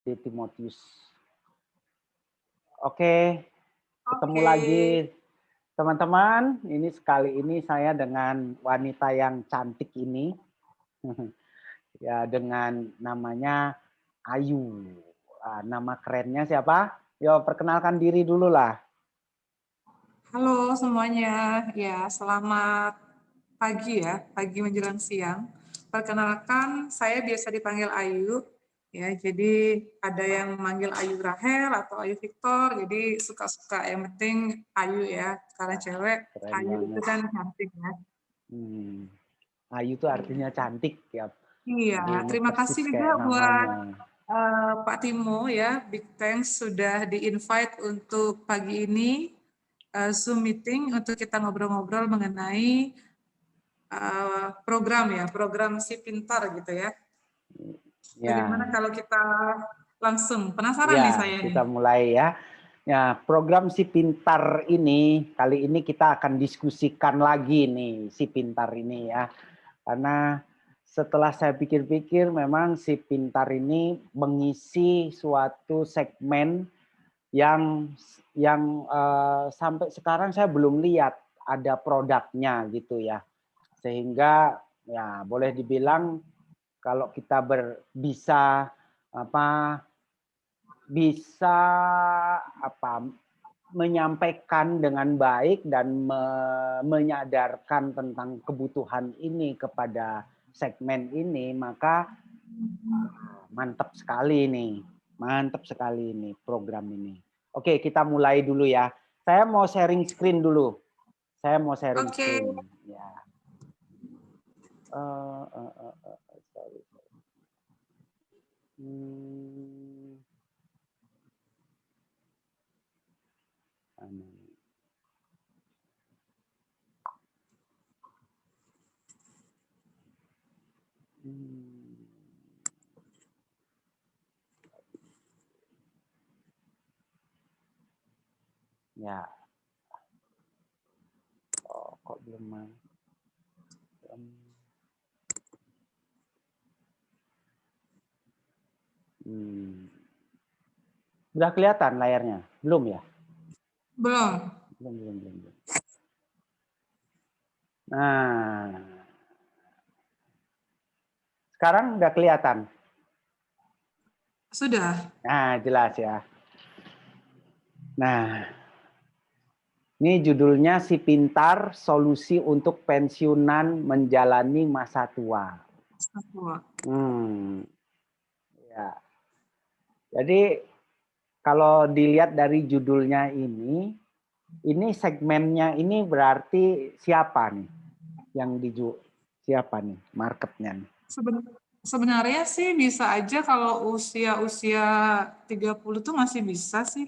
di Timotius. Oke, ketemu Oke. lagi teman-teman. Ini sekali ini saya dengan wanita yang cantik ini, ya dengan namanya Ayu. Nama kerennya siapa? Yo perkenalkan diri dulu lah. Halo semuanya. Ya, selamat pagi ya, pagi menjelang siang. Perkenalkan, saya biasa dipanggil Ayu. Ya, jadi ada yang manggil Ayu Rahel atau Ayu Victor. Jadi suka-suka. Yang penting Ayu ya. Karena cewek, Keren Ayu itu banget. kan cantik ya. Ayu itu artinya cantik ya. Iya, Jadi ini terima persis kasih juga kayak buat namanya. Pak Timo ya. Big thanks sudah di-invite untuk pagi ini Zoom meeting untuk kita ngobrol-ngobrol mengenai program Si Pintar gitu ya. Bagaimana Ya, kalau kita langsung, penasaran nih ya saya nih. kita mulai ya. Ya, program Si Pintar ini kali ini kita akan diskusikan lagi nih Si Pintar ini ya. Karena setelah saya pikir-pikir memang Si Pintar ini mengisi suatu segmen yang sampai sekarang saya belum lihat ada produknya gitu ya. Sehingga ya boleh dibilang kalau kita bisa apa bisa menyampaikan dengan baik dan menyadarkan tentang kebutuhan ini kepada segmen ini, maka mantap sekali nih. Mantap sekali ini program ini. Oke, kita mulai dulu ya. Saya mau sharing screen dulu. Saya mau sharing Oke, screen. Ya. Sorry. Hmm, hmm. Ya. Oh, kok belum. Udah kelihatan layarnya? Belum ya? belum. Belum. Nah, sekarang udah kelihatan. Sudah. Nah, jelas ya. Nah, ini judulnya Si Pintar, Solusi untuk Pensiunan Menjalani Masa Tua. Ya. Jadi kalau dilihat dari judulnya ini segmennya ini berarti siapa nih yang siapa nih marketnya nih? Sebenarnya sih bisa aja kalau usia-usia 30 tuh masih bisa sih.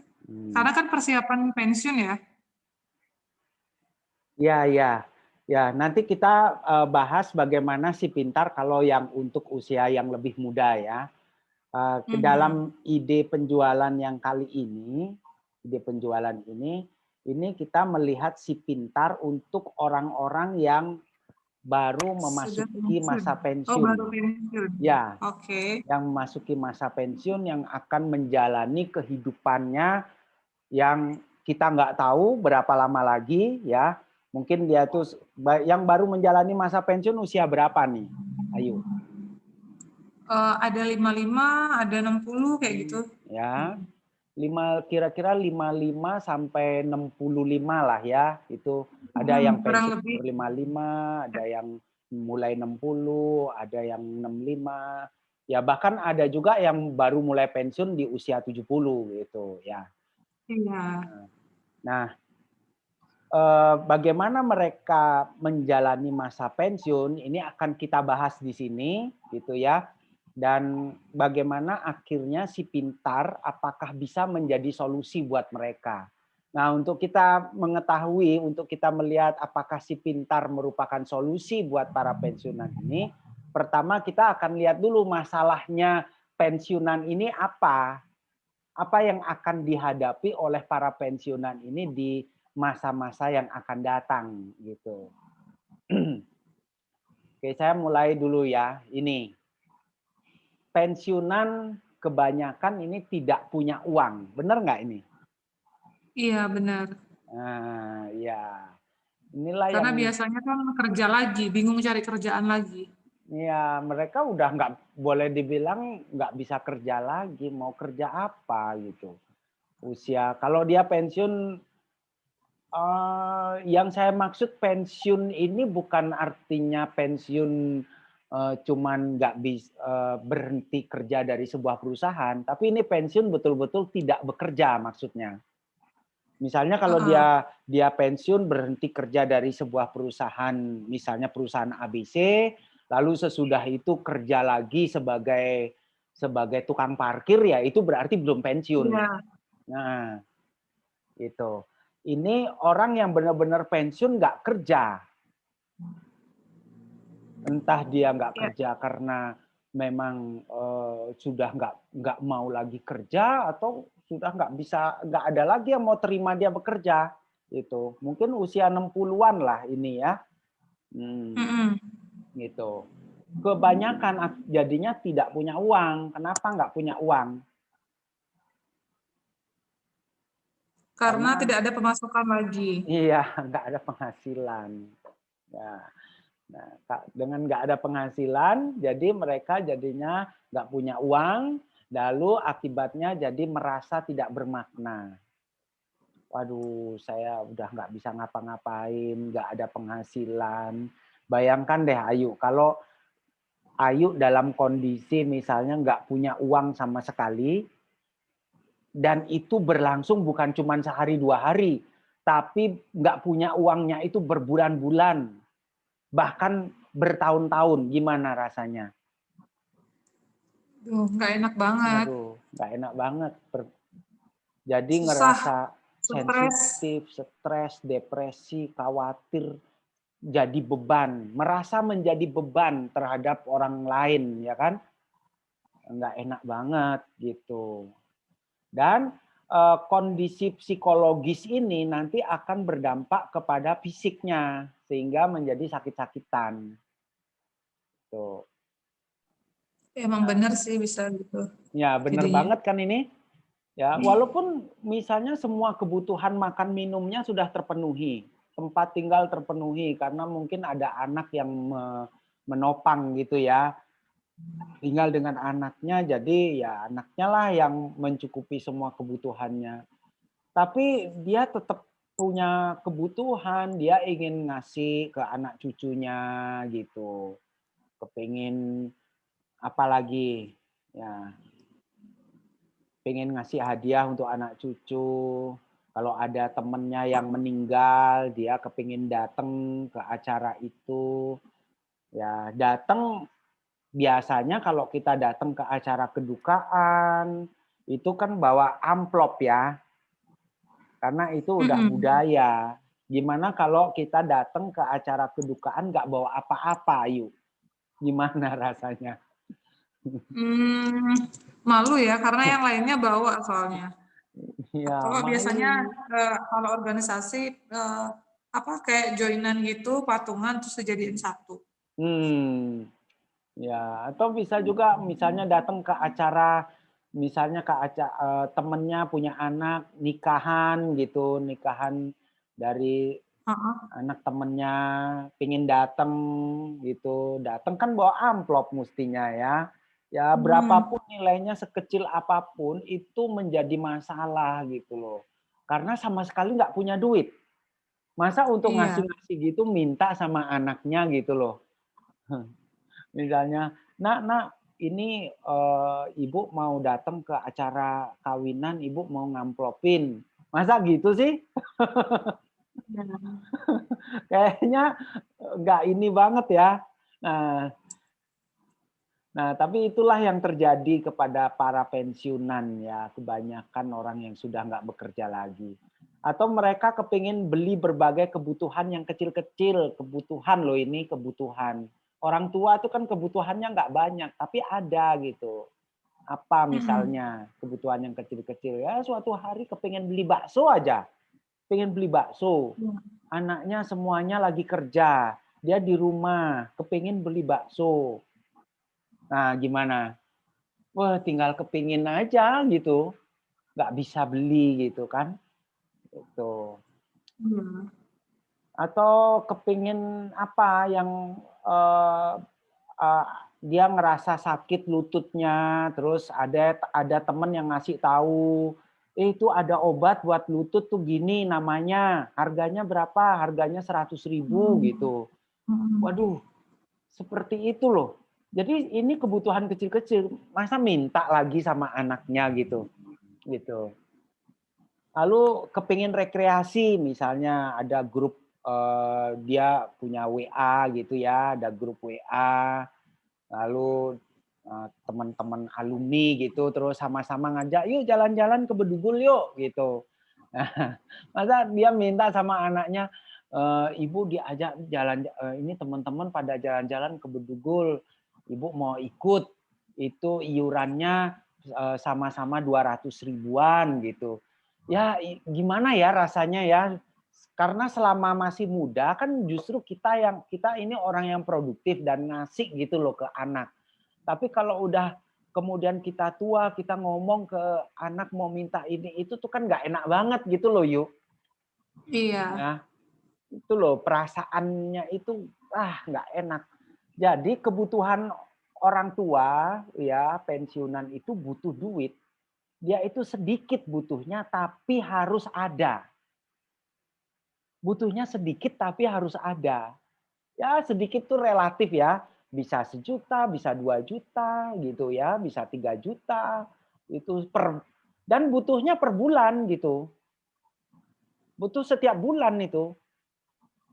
Karena kan persiapan pensiun ya. Ya. Nanti kita bahas bagaimana Si Pintar kalau yang untuk usia yang lebih muda ya. Ke dalam ide penjualan yang kali ini, ini kita melihat Si Pintar untuk orang-orang yang baru Sudah memasuki pensiun. masa Oh, baru pensiun. pensiun. Ya, Oke. yang memasuki masa pensiun yang akan menjalani kehidupannya yang kita nggak tahu berapa lama lagi ya. Mungkin dia tuh yang baru menjalani masa pensiun usia berapa nih? Ayo. Ada 55, ada 60 kayak gitu. Ya. Kira-kira 55 sampai 65 lah ya. Itu ada yang Kurang pensiun lebih. umur 55, ada yang mulai 60, ada yang 65. Ya bahkan ada juga yang baru mulai pensiun di usia 70 gitu ya. Iya. Nah, bagaimana mereka menjalani masa pensiun ini akan kita bahas di sini gitu ya. Dan bagaimana akhirnya Si Pintar apakah bisa menjadi solusi buat mereka. Nah, untuk kita mengetahui, untuk kita melihat apakah Si Pintar merupakan solusi buat para pensiunan ini, pertama kita akan lihat dulu masalahnya pensiunan ini apa. Apa yang akan dihadapi oleh para pensiunan ini di masa-masa yang akan datang gitu. Oke, saya mulai dulu ya. Ini pensiunan kebanyakan ini tidak punya uang. Benar nggak ini? Iya, benar. Nah, ya. Inilah Karena yang biasanya kan kerja lagi, bingung cari kerjaan lagi. ya mereka udah nggak boleh dibilang nggak bisa kerja lagi. Mau kerja apa gitu. Usia kalau dia pensiun, yang saya maksud pensiun ini bukan artinya pensiun cuman nggak bisa berhenti kerja dari sebuah perusahaan, tapi ini pensiun betul-betul tidak bekerja maksudnya. Misalnya kalau Heeh. dia pensiun berhenti kerja dari sebuah perusahaan, misalnya perusahaan ABC, lalu sesudah itu kerja lagi sebagai tukang parkir, ya itu berarti belum pensiun. Iya. Nah, itu. Ini orang yang benar-benar pensiun nggak kerja. Entah dia nggak Iya. kerja karena memang sudah nggak mau lagi kerja, atau sudah nggak ada lagi yang mau terima dia bekerja. Itu mungkin usia 60-an lah ini ya. Mm-mm. Gitu. Kebanyakan jadinya tidak punya uang. Kenapa nggak punya uang? Karena Karena tidak ada pemasukan lagi. iya, nggak ada penghasilan. Ya. Nah, dengan nggak ada penghasilan, jadi mereka jadinya nggak punya uang, lalu akibatnya jadi merasa tidak bermakna. Waduh, saya udah nggak bisa ngapa-ngapain, nggak ada penghasilan. Bayangkan deh Ayu, kalau Ayu dalam kondisi misalnya nggak punya uang sama sekali, dan itu berlangsung bukan cuma sehari dua hari, tapi nggak punya uangnya itu berbulan-bulan, bahkan bertahun-tahun, gimana rasanya? Duh, nggak enak banget. Waduh, nggak enak banget. Jadi Susah, ngerasa stres. sensitif, stres, depresi, khawatir, jadi beban. Merasa menjadi beban terhadap orang lain, ya kan? Nggak enak banget gitu. Dan kondisi psikologis ini nanti akan berdampak kepada fisiknya, sehingga menjadi sakit-sakitan. Tuh. Emang bener sih bisa gitu Ya, bener jadinya. banget kan ini? Ya, walaupun misalnya semua kebutuhan makan minumnya sudah terpenuhi, tempat tinggal terpenuhi karena mungkin ada anak yang menopang gitu ya. Tinggal dengan anaknya, jadi ya anaknya lah yang mencukupi semua kebutuhannya. Tapi dia tetap punya kebutuhan, dia ingin ngasih ke anak cucunya gitu. Kepingin apalagi ya, pengen ngasih hadiah untuk anak cucu. Kalau ada temennya yang meninggal, dia kepingin datang ke acara itu. Ya, datang biasanya kalau kita datang ke acara kedukaan, itu kan bawa amplop ya. Karena itu udah Mm-mm. budaya. Gimana kalau kita datang ke acara kedukaan nggak bawa apa-apa, yuk? Gimana rasanya? Hmm, malu ya, karena yang lainnya bawa soalnya. Ya, Atau malu. biasanya kalau organisasi apa kayak joinan gitu, patungan terus dijadiin satu. Hmm. Ya, atau bisa juga misalnya datang ke acara, misalnya temennya punya anak nikahan gitu, nikahan dari Heeh. anak temennya, pingin datang gitu, datang kan bawa amplop mestinya ya. Ya Hmm, berapapun nilainya, sekecil apapun itu menjadi masalah gitu loh. Karena sama sekali nggak punya duit. Masa untuk iya. ngasih-ngasih gitu minta sama anaknya gitu loh. Misalnya, nak, ini ibu mau datang ke acara kawinan, ibu mau ngamplopin. Masa gitu sih? Ya. Kayaknya nggak ini banget ya. Nah, tapi itulah yang terjadi kepada para pensiunan ya, kebanyakan orang yang sudah nggak bekerja lagi. Atau mereka kepingin beli berbagai kebutuhan yang kecil-kecil, kebutuhan loh ini, kebutuhan. Orang tua itu kan kebutuhannya nggak banyak, tapi ada gitu. Apa Mm-mm. misalnya kebutuhan yang kecil-kecil, ya suatu hari kepingin beli bakso aja, pengen beli bakso. Ya. Anaknya semuanya lagi kerja, dia di rumah, kepingin beli bakso. Nah, gimana? wah tinggal kepingin aja gitu, nggak bisa beli gitu kan, itu. Iya. Atau kepingin apa yang, eee eee, dia ngerasa sakit lututnya, terus ada temen yang ngasih tahu, itu ada obat buat lutut tuh gini namanya, harganya berapa? Harganya 100.000 Mhm. gitu. Mhm. Waduh, seperti itu loh. Jadi ini kebutuhan kecil-kecil, masa minta lagi sama anaknya gitu. Lalu kepingin rekreasi misalnya ada grup, dia punya WA gitu ya, ada grup WA, lalu, teman-teman alumni gitu, terus sama-sama ngajak, "Yuk jalan-jalan ke Bedugul yuk," gitu. Nah, masa dia minta sama anaknya, "Ibu diajak jalan ini teman-teman pada jalan-jalan ke Bedugul, Ibu mau ikut, itu iurannya, sama-sama 200 ribuan," gitu. Ya gimana ya rasanya ya, karena selama masih muda kan justru kita ini orang yang produktif dan ngasih gitu loh ke anak. Tapi kalau udah kemudian kita tua, kita ngomong ke anak mau minta ini itu tuh kan nggak enak banget gitu loh, Yuk. Iya, Ya, itu loh perasaannya itu, nggak enak. Jadi kebutuhan orang tua ya, pensiunan itu butuh duit. Dia itu sedikit butuhnya tapi harus ada. Butuhnya sedikit tapi harus ada. Ya sedikit tuh relatif ya, bisa 1 juta, bisa 2 juta gitu ya, bisa 3 juta, itu dan butuhnya per bulan gitu, butuh setiap bulan itu.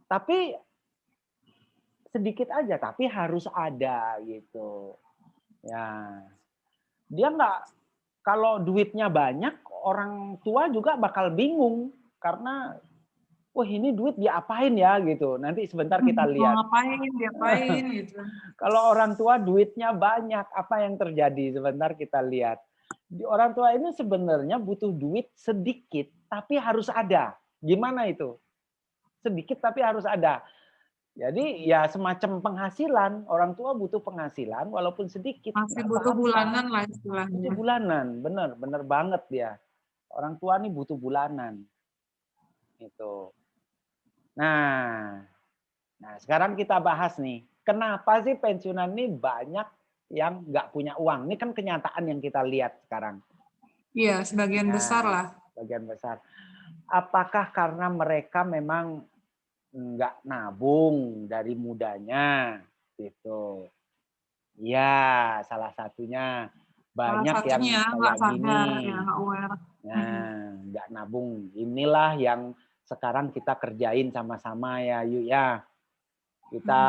Tapi sedikit aja, tapi harus ada gitu. Ya, dia nggak kalau duitnya banyak, orang tua juga bakal bingung karena, "Wah ini duit diapain ya?" Gitu, nanti sebentar kita mau lihat. ngapain, diapain gitu. Kalau orang tua duitnya banyak, apa yang terjadi? Sebentar kita lihat. Di orang tua ini sebenarnya butuh duit sedikit, tapi harus ada. Gimana itu? Sedikit tapi harus ada. Jadi ya semacam penghasilan. Orang tua butuh penghasilan walaupun sedikit, Masih nggak butuh apa-apa. bulanan lah Butuh istilahnya. bulanan, bener, bener banget dia. Orang tua nih butuh bulanan. Itu. Nah, nah sekarang kita bahas nih. Kenapa sih pensiunan ini banyak yang nggak punya uang? Ini kan kenyataan yang kita lihat sekarang. Iya, sebagian besar Nah, lah. bagian besar. Apakah karena mereka memang nggak nabung dari mudanya, gitu? Ya, salah satunya Salah banyak yang satunya nggak kayak sadar ya, gini. nggak aware. Mhm. Nah, nggak nabung. Inilah yang sekarang kita kerjain sama-sama ya, Yuk ya. Mhm. Kita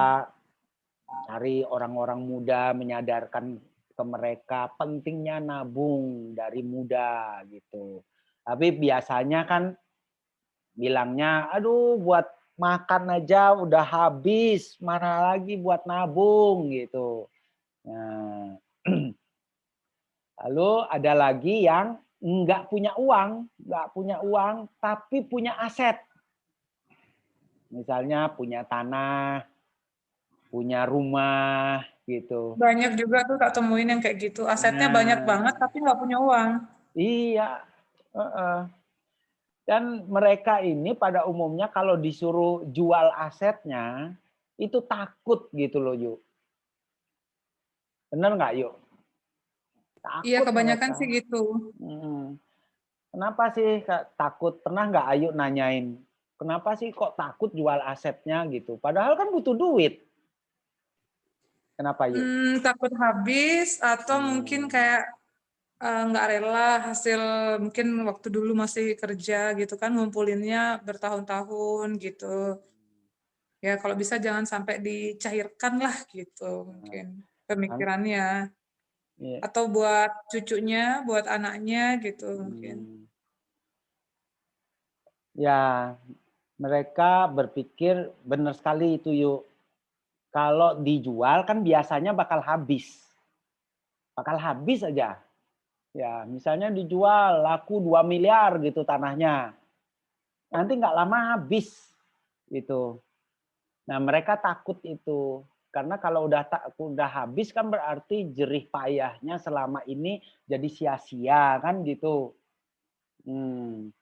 cari orang-orang muda, menyadarkan ke mereka pentingnya nabung dari muda gitu. Tapi biasanya kan bilangnya, aduh buat makan aja udah habis, mana lagi buat nabung gitu. Nah, lalu ada lagi yang nggak punya uang tapi punya aset. Misalnya punya tanah, punya rumah gitu. Banyak juga tuh tak temuin yang kayak gitu. Asetnya banyak banget Nah, tapi nggak punya uang. iya, heeh. Dan mereka ini pada umumnya kalau disuruh jual asetnya, itu takut gitu loh, Yuk. Bener nggak, Yuk? Iya, Takut kebanyakan mereka. sih gitu. Mhm. Kenapa sih Kak, takut? Pernah nggak Ayu nanyain, kenapa sih kok takut jual asetnya gitu? Padahal kan butuh duit. Kenapa, Yuk? Takut habis atau mungkin Hmm. kayak, nggak rela hasil mungkin waktu dulu masih kerja gitu kan, ngumpulinnya bertahun-tahun gitu. Ya kalau bisa jangan sampai dicairkan lah gitu Nah, mungkin kan, pemikirannya. iya. Atau buat cucunya, buat anaknya gitu mungkin. Hmm. Ya, mereka berpikir benar sekali itu, Yuk. Kalau dijual kan biasanya bakal habis. Bakal habis aja. Ya, misalnya dijual laku 2 miliar gitu tanahnya. Nanti nggak lama habis gitu. Nah, mereka takut itu. Karena kalau udah habis kan berarti jerih payahnya selama ini jadi sia-sia kan gitu. Hmm.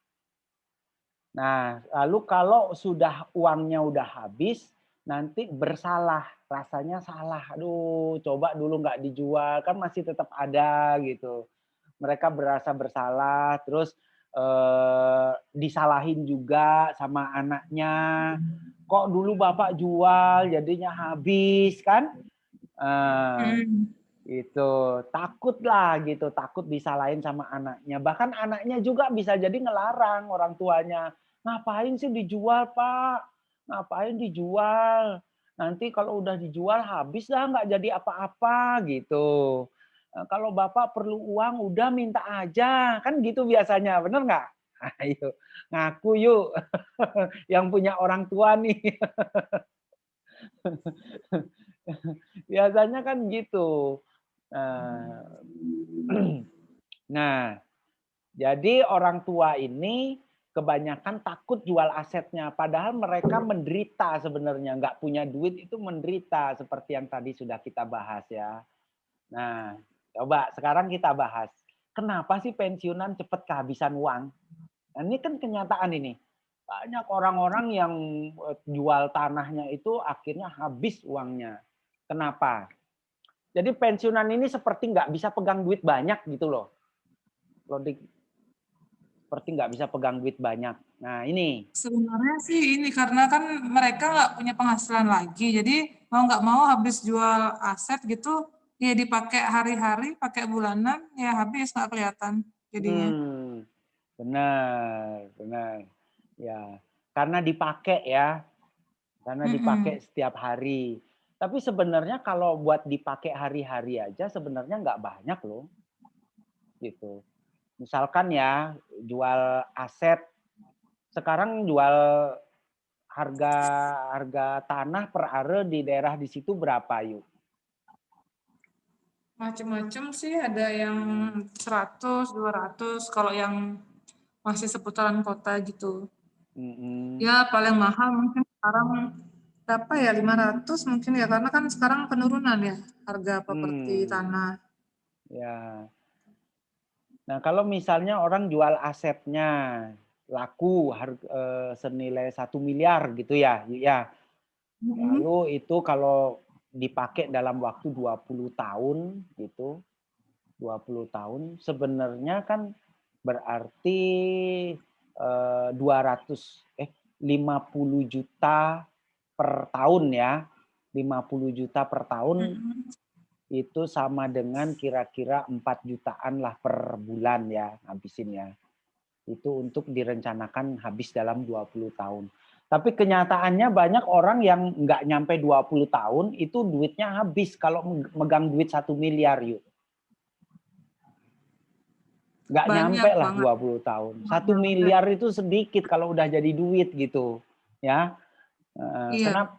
Nah, lalu kalau sudah uangnya udah habis, nanti bersalah, rasanya salah. Aduh, coba dulu nggak dijual, kan masih tetap ada gitu. Mereka berasa bersalah, terus disalahin juga sama anaknya. Kok dulu Bapak jual, jadinya habis kan? Hmm. Itu takut lah gitu, takut disalahin sama anaknya. Bahkan anaknya juga bisa jadi ngelarang orang tuanya. Ngapain sih dijual, Pak? Ngapain dijual? Nanti kalau udah dijual habis lah nggak jadi apa-apa gitu. Kalau Bapak perlu uang udah minta aja. Kan gitu biasanya, bener nggak? Ayo, ngaku yuk. Yang punya orang tua nih. Biasanya kan gitu. Nah, nah, jadi orang tua ini kebanyakan takut jual asetnya, padahal mereka menderita sebenarnya, nggak punya duit itu menderita seperti yang tadi sudah kita bahas ya. Nah, coba sekarang kita bahas, kenapa sih pensiunan cepat kehabisan uang? Nah, ini kan kenyataan ini. Banyak orang-orang yang jual tanahnya itu akhirnya habis uangnya. Kenapa? Jadi pensiunan ini seperti nggak bisa pegang duit banyak gitu loh. Seperti nggak bisa pegang duit banyak. Nah ini. Sebenarnya sih ini karena kan mereka nggak punya penghasilan lagi, jadi mau nggak mau habis jual aset gitu, ya dipakai hari-hari, pakai bulanan, ya habis nggak kelihatan jadinya. Benar, benar. Ya, karena dipakai ya, karena dipakai Mm-mm. setiap hari. Tapi sebenarnya kalau buat dipakai hari-hari aja sebenarnya nggak banyak loh, gitu. Misalkan ya jual aset, sekarang jual harga harga tanah per are di daerah di situ berapa yuk? Macem-macem sih, ada yang 100, 200, kalau yang masih seputaran kota gitu. Mm-mm. Ya paling mahal mungkin sekarang berapa ya, 500 mungkin ya, karena kan sekarang penurunan ya harga properti Hmm, tanah. ya. Nah, kalau misalnya orang jual asetnya laku senilai 1 miliar gitu ya, ya. Mm-mm. Lalu itu kalau dipakai dalam waktu 20 tahun gitu, 20 tahun sebenarnya kan berarti 50 juta per tahun ya. 50 juta per tahun Mm-mm. itu sama dengan kira-kira 4 jutaan lah per bulan ya habisin ya. Itu untuk direncanakan habis dalam 20 tahun. Tapi kenyataannya banyak orang yang nggak nyampe 20 tahun itu duitnya habis kalau megang duit 1 miliar yuk. Nggak nyampe Banyak lah banget, 20 tahun. nggak satu nyampe. miliar itu sedikit kalau udah jadi duit gitu. Ya. Iya. Kenapa?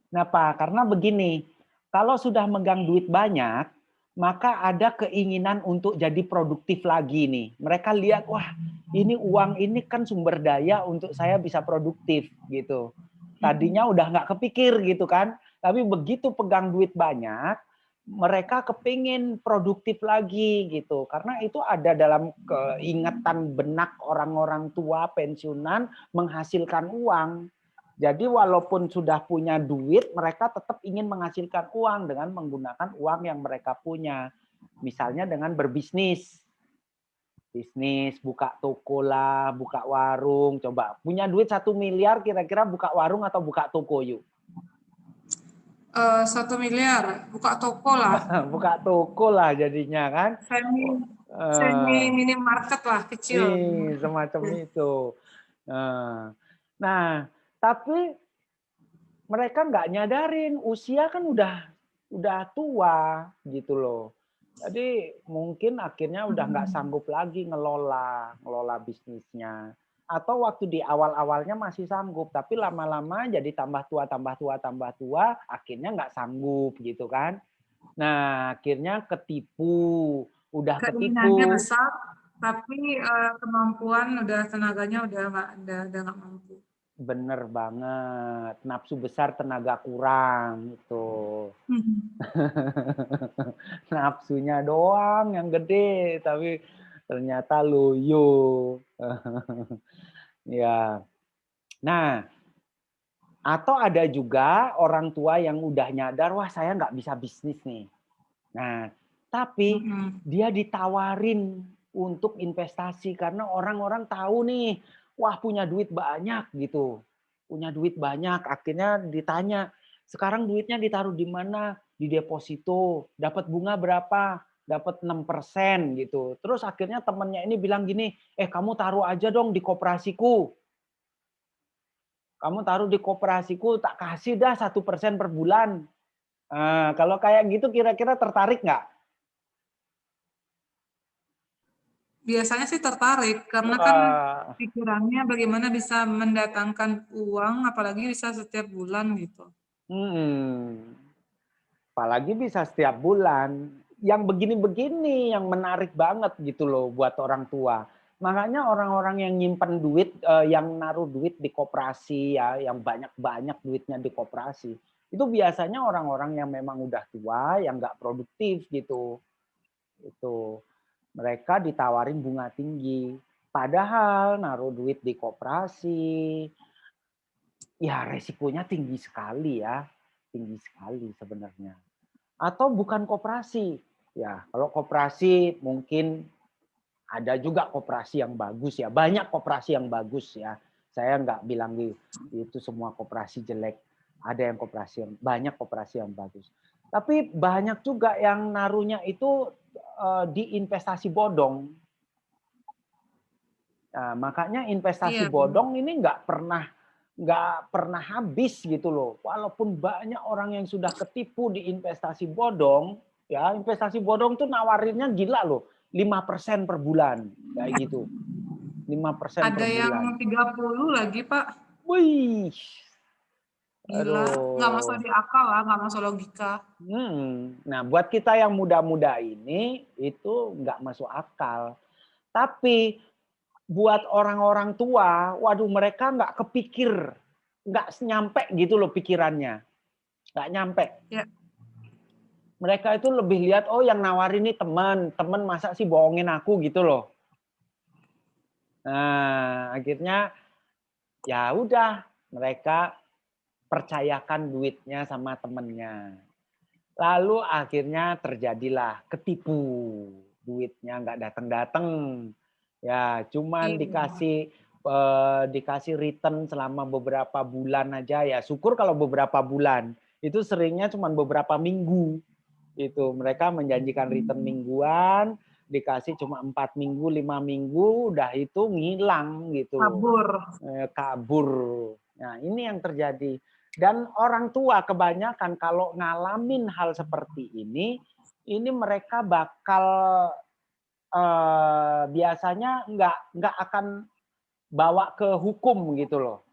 Kenapa? Karena begini, kalau sudah megang duit banyak, maka ada keinginan untuk jadi produktif lagi nih. Mereka lihat, wah ini uang ini kan sumber daya untuk saya bisa produktif gitu. Tadinya udah nggak kepikir gitu kan, tapi begitu pegang duit banyak, mereka kepingin produktif lagi gitu. Karena itu ada dalam keingatan benak orang-orang tua pensiunan menghasilkan uang. Jadi walaupun sudah punya duit, mereka tetap ingin menghasilkan uang dengan menggunakan uang yang mereka punya. Misalnya dengan berbisnis. Bisnis, buka toko lah, buka warung. Coba, punya duit 1 miliar, kira-kira buka warung atau buka toko yuk? 1 miliar, buka toko lah. Buka toko lah jadinya kan. Semi, semi Eh, minimarket lah, kecil. semacam itu. Nah, tapi mereka nggak nyadarin usia kan udah tua gitu loh. Jadi mungkin akhirnya udah nggak sanggup lagi ngelola bisnisnya. Atau waktu di awal-awalnya masih sanggup, tapi lama-lama jadi tambah tua, tambah tua, tambah tua, akhirnya nggak sanggup gitu kan. Nah, akhirnya ketipu, udah Keinginannya ketipu. besar, tapi kemampuan tenaganya udah nggak mampu. Bener banget. Nafsu besar tenaga kurang itu. Nafsunya doang yang gede, tapi ternyata loyo. Ya. Nah, atau ada juga orang tua yang udah nyadar, wah saya nggak bisa bisnis nih. Nah, tapi Mhm. dia ditawarin untuk investasi karena orang-orang tahu nih, wah punya duit banyak gitu. Punya duit banyak, akhirnya ditanya, sekarang duitnya ditaruh di mana? Di deposito, dapat bunga berapa? Dapat 6% gitu. Terus akhirnya temannya ini bilang gini, kamu taruh aja dong di koperasiku. Kamu taruh di koperasiku, tak kasih dah 1% per bulan. Nah, kalau kayak gitu kira-kira tertarik nggak? Biasanya sih tertarik, karena kan Wah, pikirannya bagaimana bisa mendatangkan uang, apalagi bisa setiap bulan gitu. hmm. Apalagi bisa setiap bulan. Yang begini-begini yang menarik banget gitu loh buat orang tua. Makanya orang-orang yang nyimpen duit, yang naruh duit di koperasi ya, yang banyak-banyak duitnya di koperasi, itu biasanya orang-orang yang memang udah tua, yang nggak produktif gitu. Itu mereka ditawarin bunga tinggi. Padahal naruh duit di koperasi, ya resikonya tinggi sekali ya, tinggi sekali sebenarnya. Atau bukan koperasi. Ya, kalau koperasi mungkin ada juga koperasi yang bagus ya, banyak koperasi yang bagus ya. Saya nggak bilang itu semua koperasi jelek. Ada yang koperasi yang banyak koperasi yang bagus. Tapi banyak juga yang naruhnya itu di investasi bodong. Nah, makanya investasi Iya, benar. bodong ini nggak pernah habis gitu loh. Walaupun banyak orang yang sudah ketipu di investasi bodong, ya investasi bodong tuh nawarinnya gila loh, 5% per bulan kayak gitu, 5% per Ada yang bulan. 30 lagi, Pak. Wih, Gila, nggak masuk aduh. di akal lah, nggak masuk logika. Nah, buat kita yang muda-muda ini itu nggak masuk akal. Tapi buat orang-orang tua, waduh mereka nggak kepikir, nggak nyampe gitu loh pikirannya, nggak nyampe. Ya, Mereka itu lebih lihat, oh yang nawarin ini teman, teman masa sih bohongin aku gitu loh. Nah, akhirnya ya udah mereka percayakan duitnya sama temennya. Lalu akhirnya terjadilah ketipu, duitnya nggak datang-datang. Ya, cuman iya. dikasih return selama beberapa bulan aja ya. Syukur kalau beberapa bulan. Itu seringnya cuman beberapa minggu. Itu mereka menjanjikan return mingguan, dikasih cuma 4 minggu, 5 minggu, udah itu ngilang gitu loh. Kabur. Kabur. Nah, ini yang terjadi. Dan orang tua kebanyakan kalau ngalamin hal seperti ini mereka bakal biasanya nggak akan bawa ke hukum gitu loh.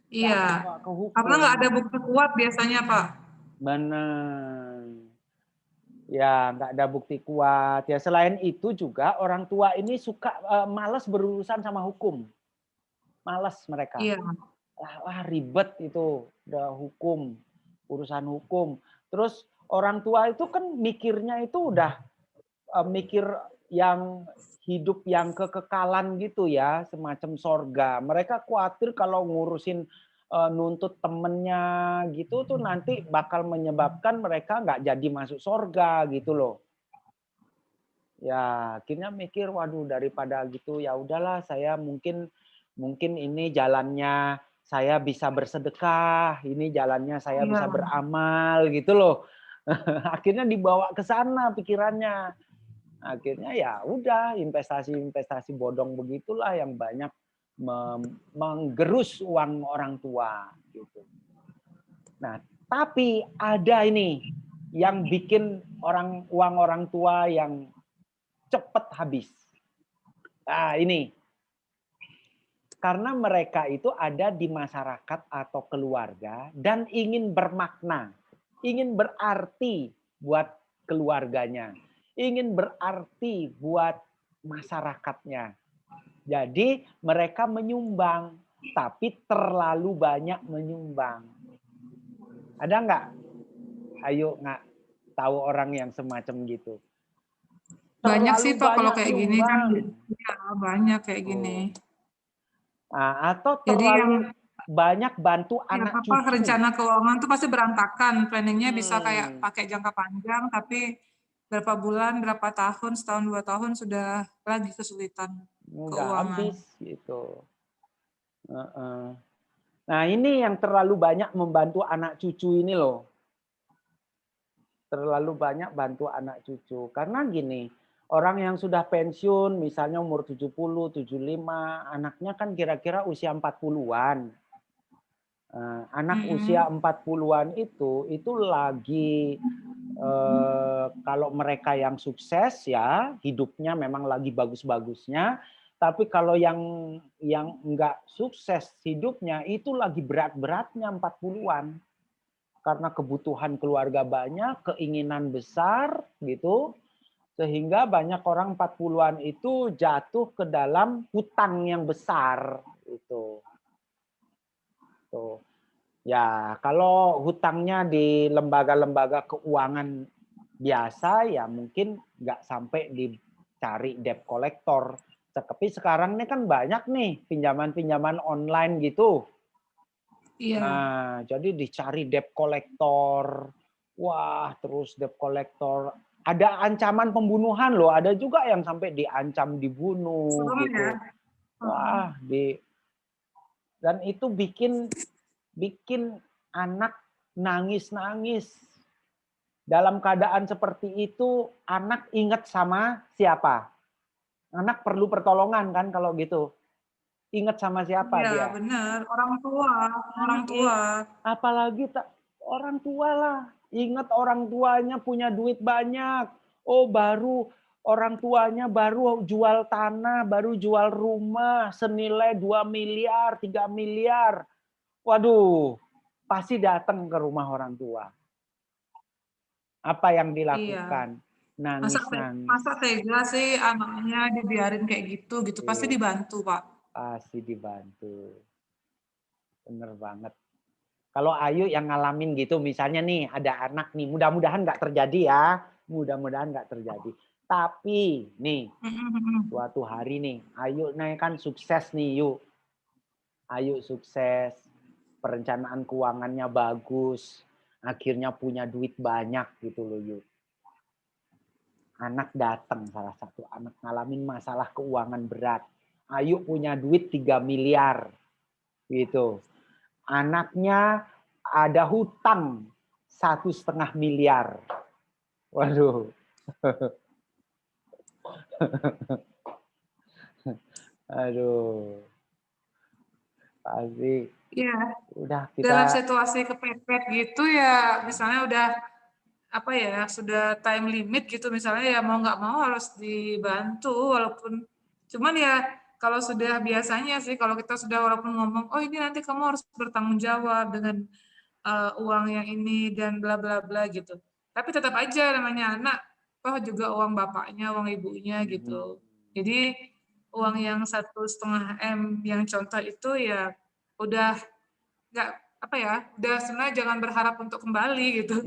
Nggak Iya. akan bawa ke Karena hukum. nggak ada bukti kuat biasanya, Pak. Benar. Ya, nggak ada bukti kuat. Ya, selain itu juga orang tua ini suka malas berurusan sama hukum. Malas mereka. Iya. Wah, ribet itu, udah hukum, urusan hukum. Terus orang tua itu kan mikirnya itu udah mikir yang hidup yang kekekalan gitu ya, semacam sorga. Mereka khawatir kalau ngurusin nuntut temennya gitu tuh nanti bakal menyebabkan mereka nggak jadi masuk sorga gitu loh. Ya, akhirnya mikir, waduh daripada gitu ya udahlah saya mungkin mungkin ini jalannya saya bisa bersedekah, ini jalannya saya Iya. bisa beramal gitu loh. Akhirnya dibawa ke sana pikirannya. Akhirnya ya udah investasi-investasi bodong begitulah yang banyak menggerus uang orang tua gitu. Nah, tapi ada ini yang bikin uang orang tua yang cepat habis. Nah, ini karena mereka itu ada di masyarakat atau keluarga dan ingin bermakna, ingin berarti buat keluarganya, ingin berarti buat masyarakatnya. Jadi mereka menyumbang, tapi terlalu banyak menyumbang. Ada nggak? Ayo nggak tahu orang yang semacam gitu. Banyak sih Terlalu Pak kalau banyak kayak gini kan. nyumbang. Ya, banyak kayak gini. Oh. Nah, atau Jadi yang terlalu banyak bantu ya anak apa cucu. rencana keuangan tuh pasti berantakan. Planningnya bisa kayak Hmm, pakai jangka panjang, tapi berapa bulan, berapa tahun, setahun, 2 tahun sudah lagi kesulitan udah keuangan. habis gitu. Heeh. Nah, ini yang terlalu banyak membantu anak cucu ini loh. Terlalu banyak bantu anak cucu. Karena gini, orang yang sudah pensiun, misalnya umur 70, 75, anaknya kan kira-kira usia 40-an. Anak usia 40-an itu lagi, kalau mereka yang sukses ya, hidupnya memang lagi bagus-bagusnya. Tapi kalau yang enggak sukses hidupnya, itu lagi berat-beratnya 40-an. Karena kebutuhan keluarga banyak, keinginan besar gitu, sehingga banyak orang 40-an itu jatuh ke dalam hutang yang besar gitu. Tuh. Ya, kalau hutangnya di lembaga-lembaga keuangan biasa ya mungkin nggak sampai dicari debt collector. Tapi sekarang ini kan banyak nih pinjaman-pinjaman online gitu. Iya. Nah, jadi dicari debt collector. Wah, terus debt collector. Ada ancaman pembunuhan loh. Ada juga yang sampai diancam dibunuh Serem ya. gitu. Wah, dan itu bikin anak nangis-nangis. Dalam keadaan seperti itu, anak ingat sama siapa? Anak perlu pertolongan kan kalau gitu. Ingat sama siapa Iya, dia? benar. Orang tua, orang Anak tua. apalagi orang tua lah. Ingat orang tuanya punya duit banyak. Oh, baru orang tuanya baru jual tanah, baru jual rumah senilai 2 miliar, 3 miliar. Waduh, pasti datang ke rumah orang tua. Apa yang Iya. dilakukan? Nangis-nangis. Masa tega sih anaknya dibiarin kayak gitu gitu. Pasti Iya, dibantu, Pak. pasti dibantu. Bener banget. Kalau Ayu yang ngalamin gitu, misalnya nih ada anak nih, mudah-mudahan nggak terjadi ya. Mudah-mudahan nggak terjadi. Tapi nih, suatu hari nih, Ayu nih kan sukses nih yuk. Ayu sukses, perencanaan keuangannya bagus, akhirnya punya duit banyak gitu loh yuk. Anak datang, salah satu anak ngalamin masalah keuangan berat. Ayu punya duit 3 miliar. Gitu. Anaknya ada hutang 1,5 miliar. Waduh. Aduh. Pasti Iya. udah Dalam kita situasi kepepet gitu ya, misalnya udah apa ya, sudah time limit gitu misalnya ya mau nggak mau harus dibantu walaupun cuman ya kalau sudah biasanya sih kalau kita sudah walaupun ngomong, "Oh ini nanti kamu harus bertanggung jawab dengan uang yang ini dan bla bla bla," gitu. Tapi tetap aja namanya anak, toh juga uang bapaknya, uang ibunya gitu. Jadi uang yang 1,5 M yang contoh itu ya udah nggak apa ya, udah sebenarnya jangan berharap untuk kembali gitu.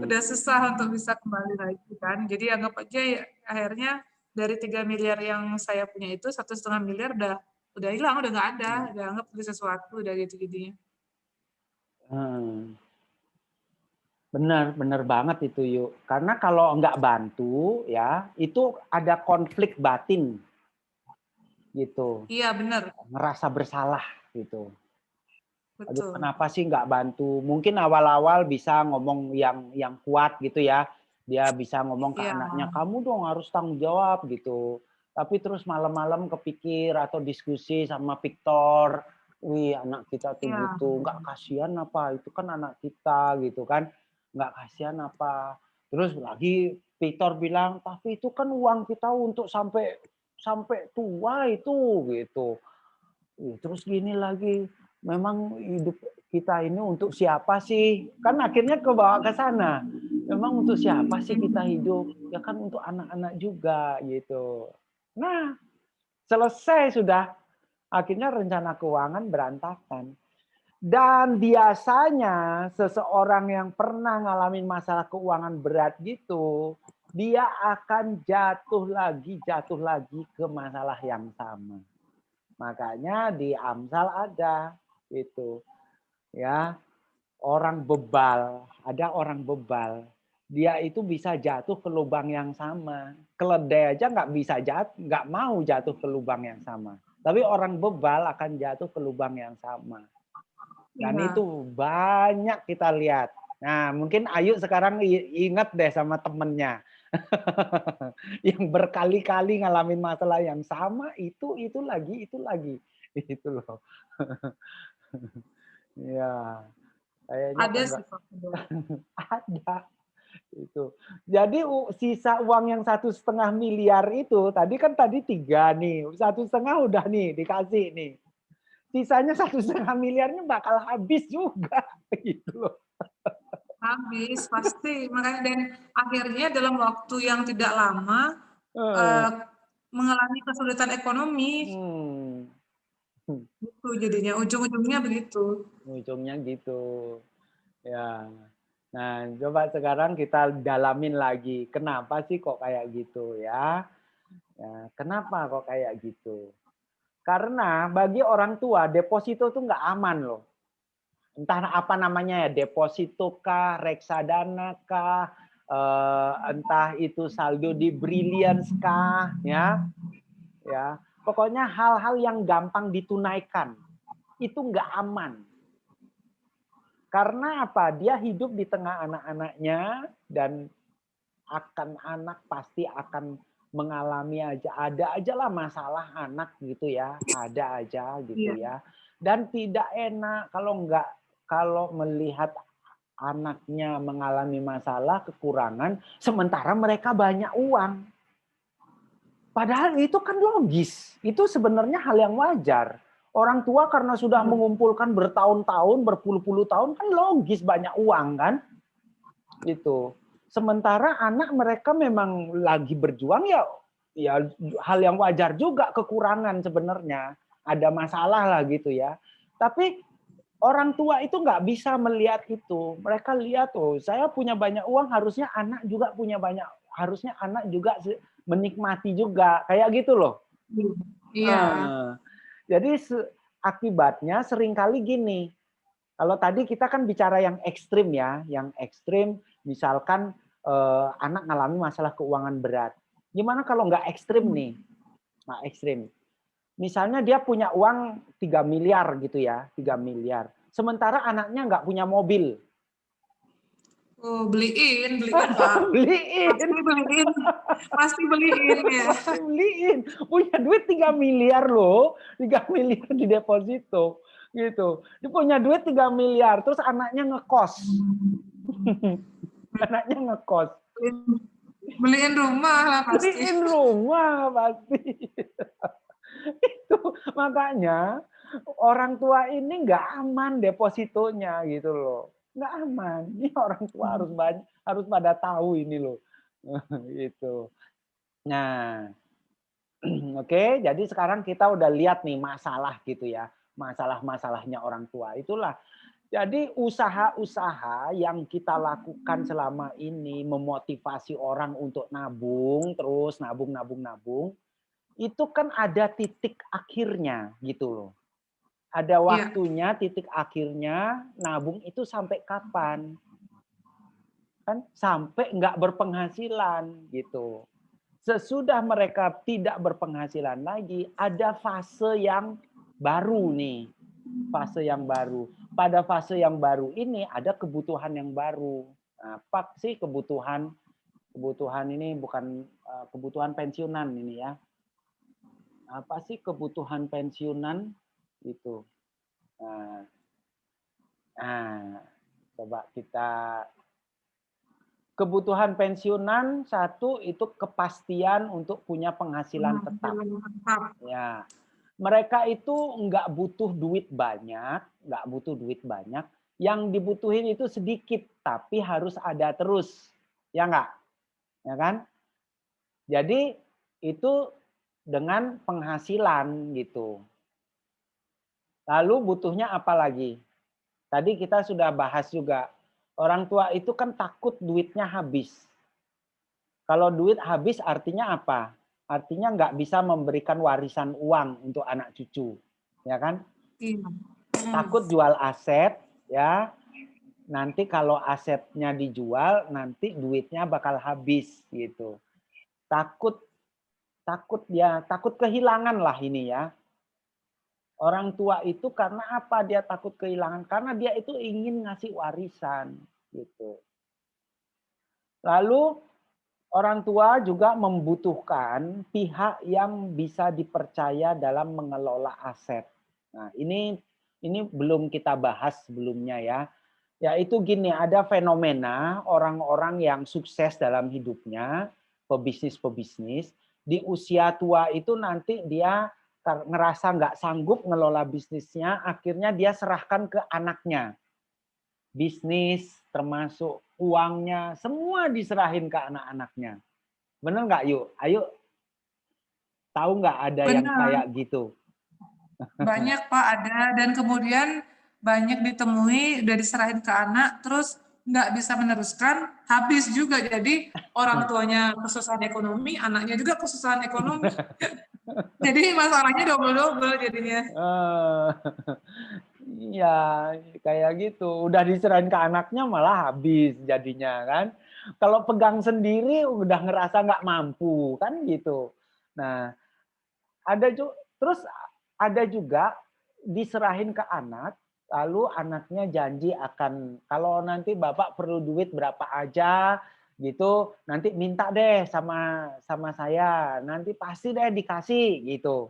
Udah susah untuk bisa kembali lagi kan. Jadi anggap aja ya, akhirnya dari 3 miliar yang saya punya itu 1,5 miliar udah hilang, udah nggak ada, udah anggap beli sesuatu, udah gitu-gitunya. hmm, benar banget itu yuk. Karena kalau nggak bantu ya, itu ada konflik batin gitu. Iya benar, Ngerasa bersalah gitu. Aduh, betul. kenapa sih nggak bantu? Mungkin awal-awal bisa ngomong yang kuat gitu ya. Dia bisa ngomong ke Iya, anaknya, kamu dong harus tanggung jawab gitu. Tapi terus malam-malam kepikir atau diskusi sama Victor, wih anak kita tuh iya, butuh, nggak kasihan apa? Itu kan anak kita gitu kan, nggak kasihan apa? Terus lagi Victor bilang, tapi itu kan uang kita untuk sampai sampai tua itu gitu. Terus gini lagi, memang hidup kita ini untuk siapa sih? Kan akhirnya kebawa ke sana. Memang untuk siapa sih kita hidup? Ya kan untuk anak-anak juga gitu. Nah, Selesai sudah, akhirnya rencana keuangan berantakan. Dan biasanya seseorang yang pernah ngalamin masalah keuangan berat gitu, dia akan jatuh lagi ke masalah yang sama. Makanya di Amsal ada itu, ya, orang bebal, ada orang bebal. Dia itu bisa jatuh ke lubang yang sama. Keledai aja nggak bisa jatuh, nggak mau jatuh ke lubang yang sama. Tapi orang bebal akan jatuh ke lubang yang sama. Dan Iya. itu banyak kita lihat. Nah, mungkin Ayu sekarang ingat deh sama temennya. Yang berkali-kali ngalamin masalah yang sama, itu lagi, itu lagi. Itu loh. Ya, kayaknya Ada kok sih nggak Pak. Betul. ada. Itu. Jadi sisa uang yang 1,5 miliar itu, tadi 3 nih, 1,5 udah nih dikasih nih. Sisanya 1,5 miliarnya bakal habis juga, gitu loh. Habis pasti, makanya dan akhirnya dalam waktu yang tidak lama Eh, eh, mengalami kesulitan ekonomi, hmm. gitu jadinya ujung-ujungnya begitu. Ujungnya gitu. Ya. Nah, coba sekarang kita dalamin lagi. Kenapa sih kok kayak gitu ya? Ya, kenapa kok kayak gitu? Karena bagi orang tua deposito tuh nggak aman loh. Entah apa namanya ya, deposito kah, reksadana kah, entah itu saldo di Brilliance kah, ya. Pokoknya hal-hal yang gampang ditunaikan itu nggak aman. Karena apa? Dia hidup di tengah anak-anaknya dan anak pasti akan mengalami ada aja lah masalah anak gitu ya, ada aja gitu Iya, ya. Dan tidak enak kalau melihat anaknya mengalami masalah kekurangan sementara mereka banyak uang. Padahal itu kan logis. Itu sebenarnya hal yang wajar. Orang tua karena sudah iya, mengumpulkan bertahun-tahun, berpuluh-puluh tahun kan logis banyak uang kan? Gitu. Sementara anak mereka memang lagi berjuang ya hal yang wajar juga kekurangan sebenarnya. Ada masalah lah gitu ya. Tapi orang tua itu nggak bisa melihat itu. Mereka lihat, oh saya punya banyak uang, harusnya anak juga punya banyak, harusnya anak juga menikmati juga. Kayak gitu loh. iya, iya, Eh, jadi akibatnya seringkali gini, kalau tadi kita kan bicara yang ekstrim ya, yang ekstrim misalkan anak ngalami masalah keuangan berat. Gimana kalau nggak ekstrim nih? Nggak ekstrim. Misalnya dia punya uang 3 miliar gitu ya, 3 miliar. Sementara anaknya nggak punya mobil. oh beliin Pak, pasti Beliin, beliin, pasti beliin ya. pasti beliin. Punya duit 3 miliar loh, 3 miliar di deposito gitu. Dia punya duit 3 miliar, terus anaknya ngekos. Anaknya ngekos. Beliin, beliin rumah lah pasti. Beliin rumah pasti. Itu makanya orang tua ini nggak aman depositonya gitu loh. Nggak aman. Ini orang tua harus pada tahu ini loh. Gitu. Nah, oke, jadi sekarang kita udah lihat nih masalah gitu ya. Masalah-masalahnya orang tua. Itulah. Jadi usaha-usaha yang kita lakukan selama ini memotivasi orang untuk nabung, terus nabung, nabung, nabung, itu kan ada titik akhirnya gitu loh. Ada Iya, waktunya, titik akhirnya, nabung itu sampai kapan? Kan sampai nggak berpenghasilan gitu. Sesudah mereka tidak berpenghasilan lagi, ada fase yang baru nih. Fase yang baru. Pada fase yang baru ini ada kebutuhan yang baru. Nah, apa sih kebutuhan? Kebutuhan ini bukan kebutuhan pensiunan ini ya. Apa sih kebutuhan pensiunan itu? Nah, nah, coba kita kebutuhan pensiunan satu itu kepastian untuk punya penghasilan tetap. mantap. Ya, mereka itu nggak butuh duit banyak, nggak butuh duit banyak. Yang dibutuhin itu sedikit, tapi harus ada terus, ya nggak, ya kan? Jadi itu dengan penghasilan gitu. Lalu butuhnya apa lagi? Tadi kita sudah bahas juga. Orang tua itu kan takut duitnya habis. Kalau duit habis artinya apa? Artinya nggak bisa memberikan warisan uang untuk anak cucu, ya kan? Iya. Takut jual aset, ya. Nanti kalau asetnya dijual, nanti duitnya bakal habis gitu. Takut takut kehilangan lah ini ya. Orang tua itu karena apa dia takut kehilangan? Karena dia itu ingin ngasih warisan gitu. Lalu orang tua juga membutuhkan pihak yang bisa dipercaya dalam mengelola aset. Nah, ini belum kita bahas sebelumnya ya. Yaitu gini, ada fenomena orang-orang yang sukses dalam hidupnya, pebisnis-pebisnis, di usia tua itu nanti dia ngerasa nggak sanggup ngelola bisnisnya, akhirnya dia serahkan ke anaknya. Bisnis, termasuk uangnya, semua diserahin ke anak-anaknya. Bener nggak yuk? Ayo, tahu nggak ada yang Benar, kayak gitu? banyak Pak ada dan kemudian banyak ditemui udah diserahin ke anak terus nggak bisa meneruskan habis juga jadi orang tuanya kesusahan ekonomi anaknya juga kesusahan ekonomi jadi masalahnya double-double jadinya. Eh, Iya, kayak gitu. Udah diserahin ke anaknya malah habis jadinya kan. Kalau pegang sendiri udah ngerasa nggak mampu kan gitu. Nah, terus ada juga diserahin ke anak, lalu anaknya janji akan kalau nanti bapak perlu duit berapa aja gitu, nanti minta deh sama sama saya, nanti pasti deh dikasih gitu.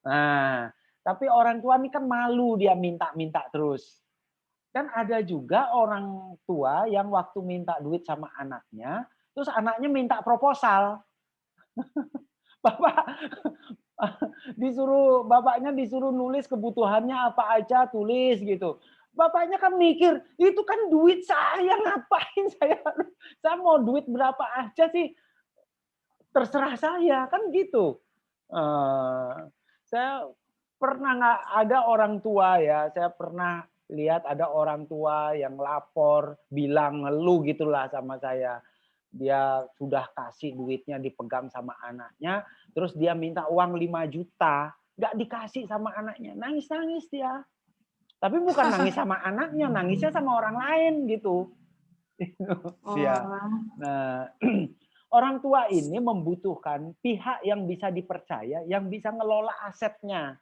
Nah, tapi orang tua ini kan malu dia minta-minta terus. Dan ada juga orang tua yang waktu minta duit sama anaknya, terus anaknya minta proposal. Bapak bapaknya disuruh nulis kebutuhannya apa aja, tulis gitu. Bapaknya kan mikir, itu kan duit saya, ngapain saya mau duit berapa aja sih, terserah saya, kan gitu. Saya pernah nggak ada orang tua ya, saya pernah lihat ada orang tua yang lapor, bilang ngeluh gitulah sama saya. Dia sudah kasih duitnya dipegang sama anaknya, terus dia minta uang 5 juta, nggak dikasih sama anaknya, nangis-nangis dia. Tapi bukan nangis sama anaknya, nangisnya sama orang lain gitu. Dia. Oh, Nah, orang tua ini membutuhkan pihak yang bisa dipercaya, yang bisa ngelola asetnya.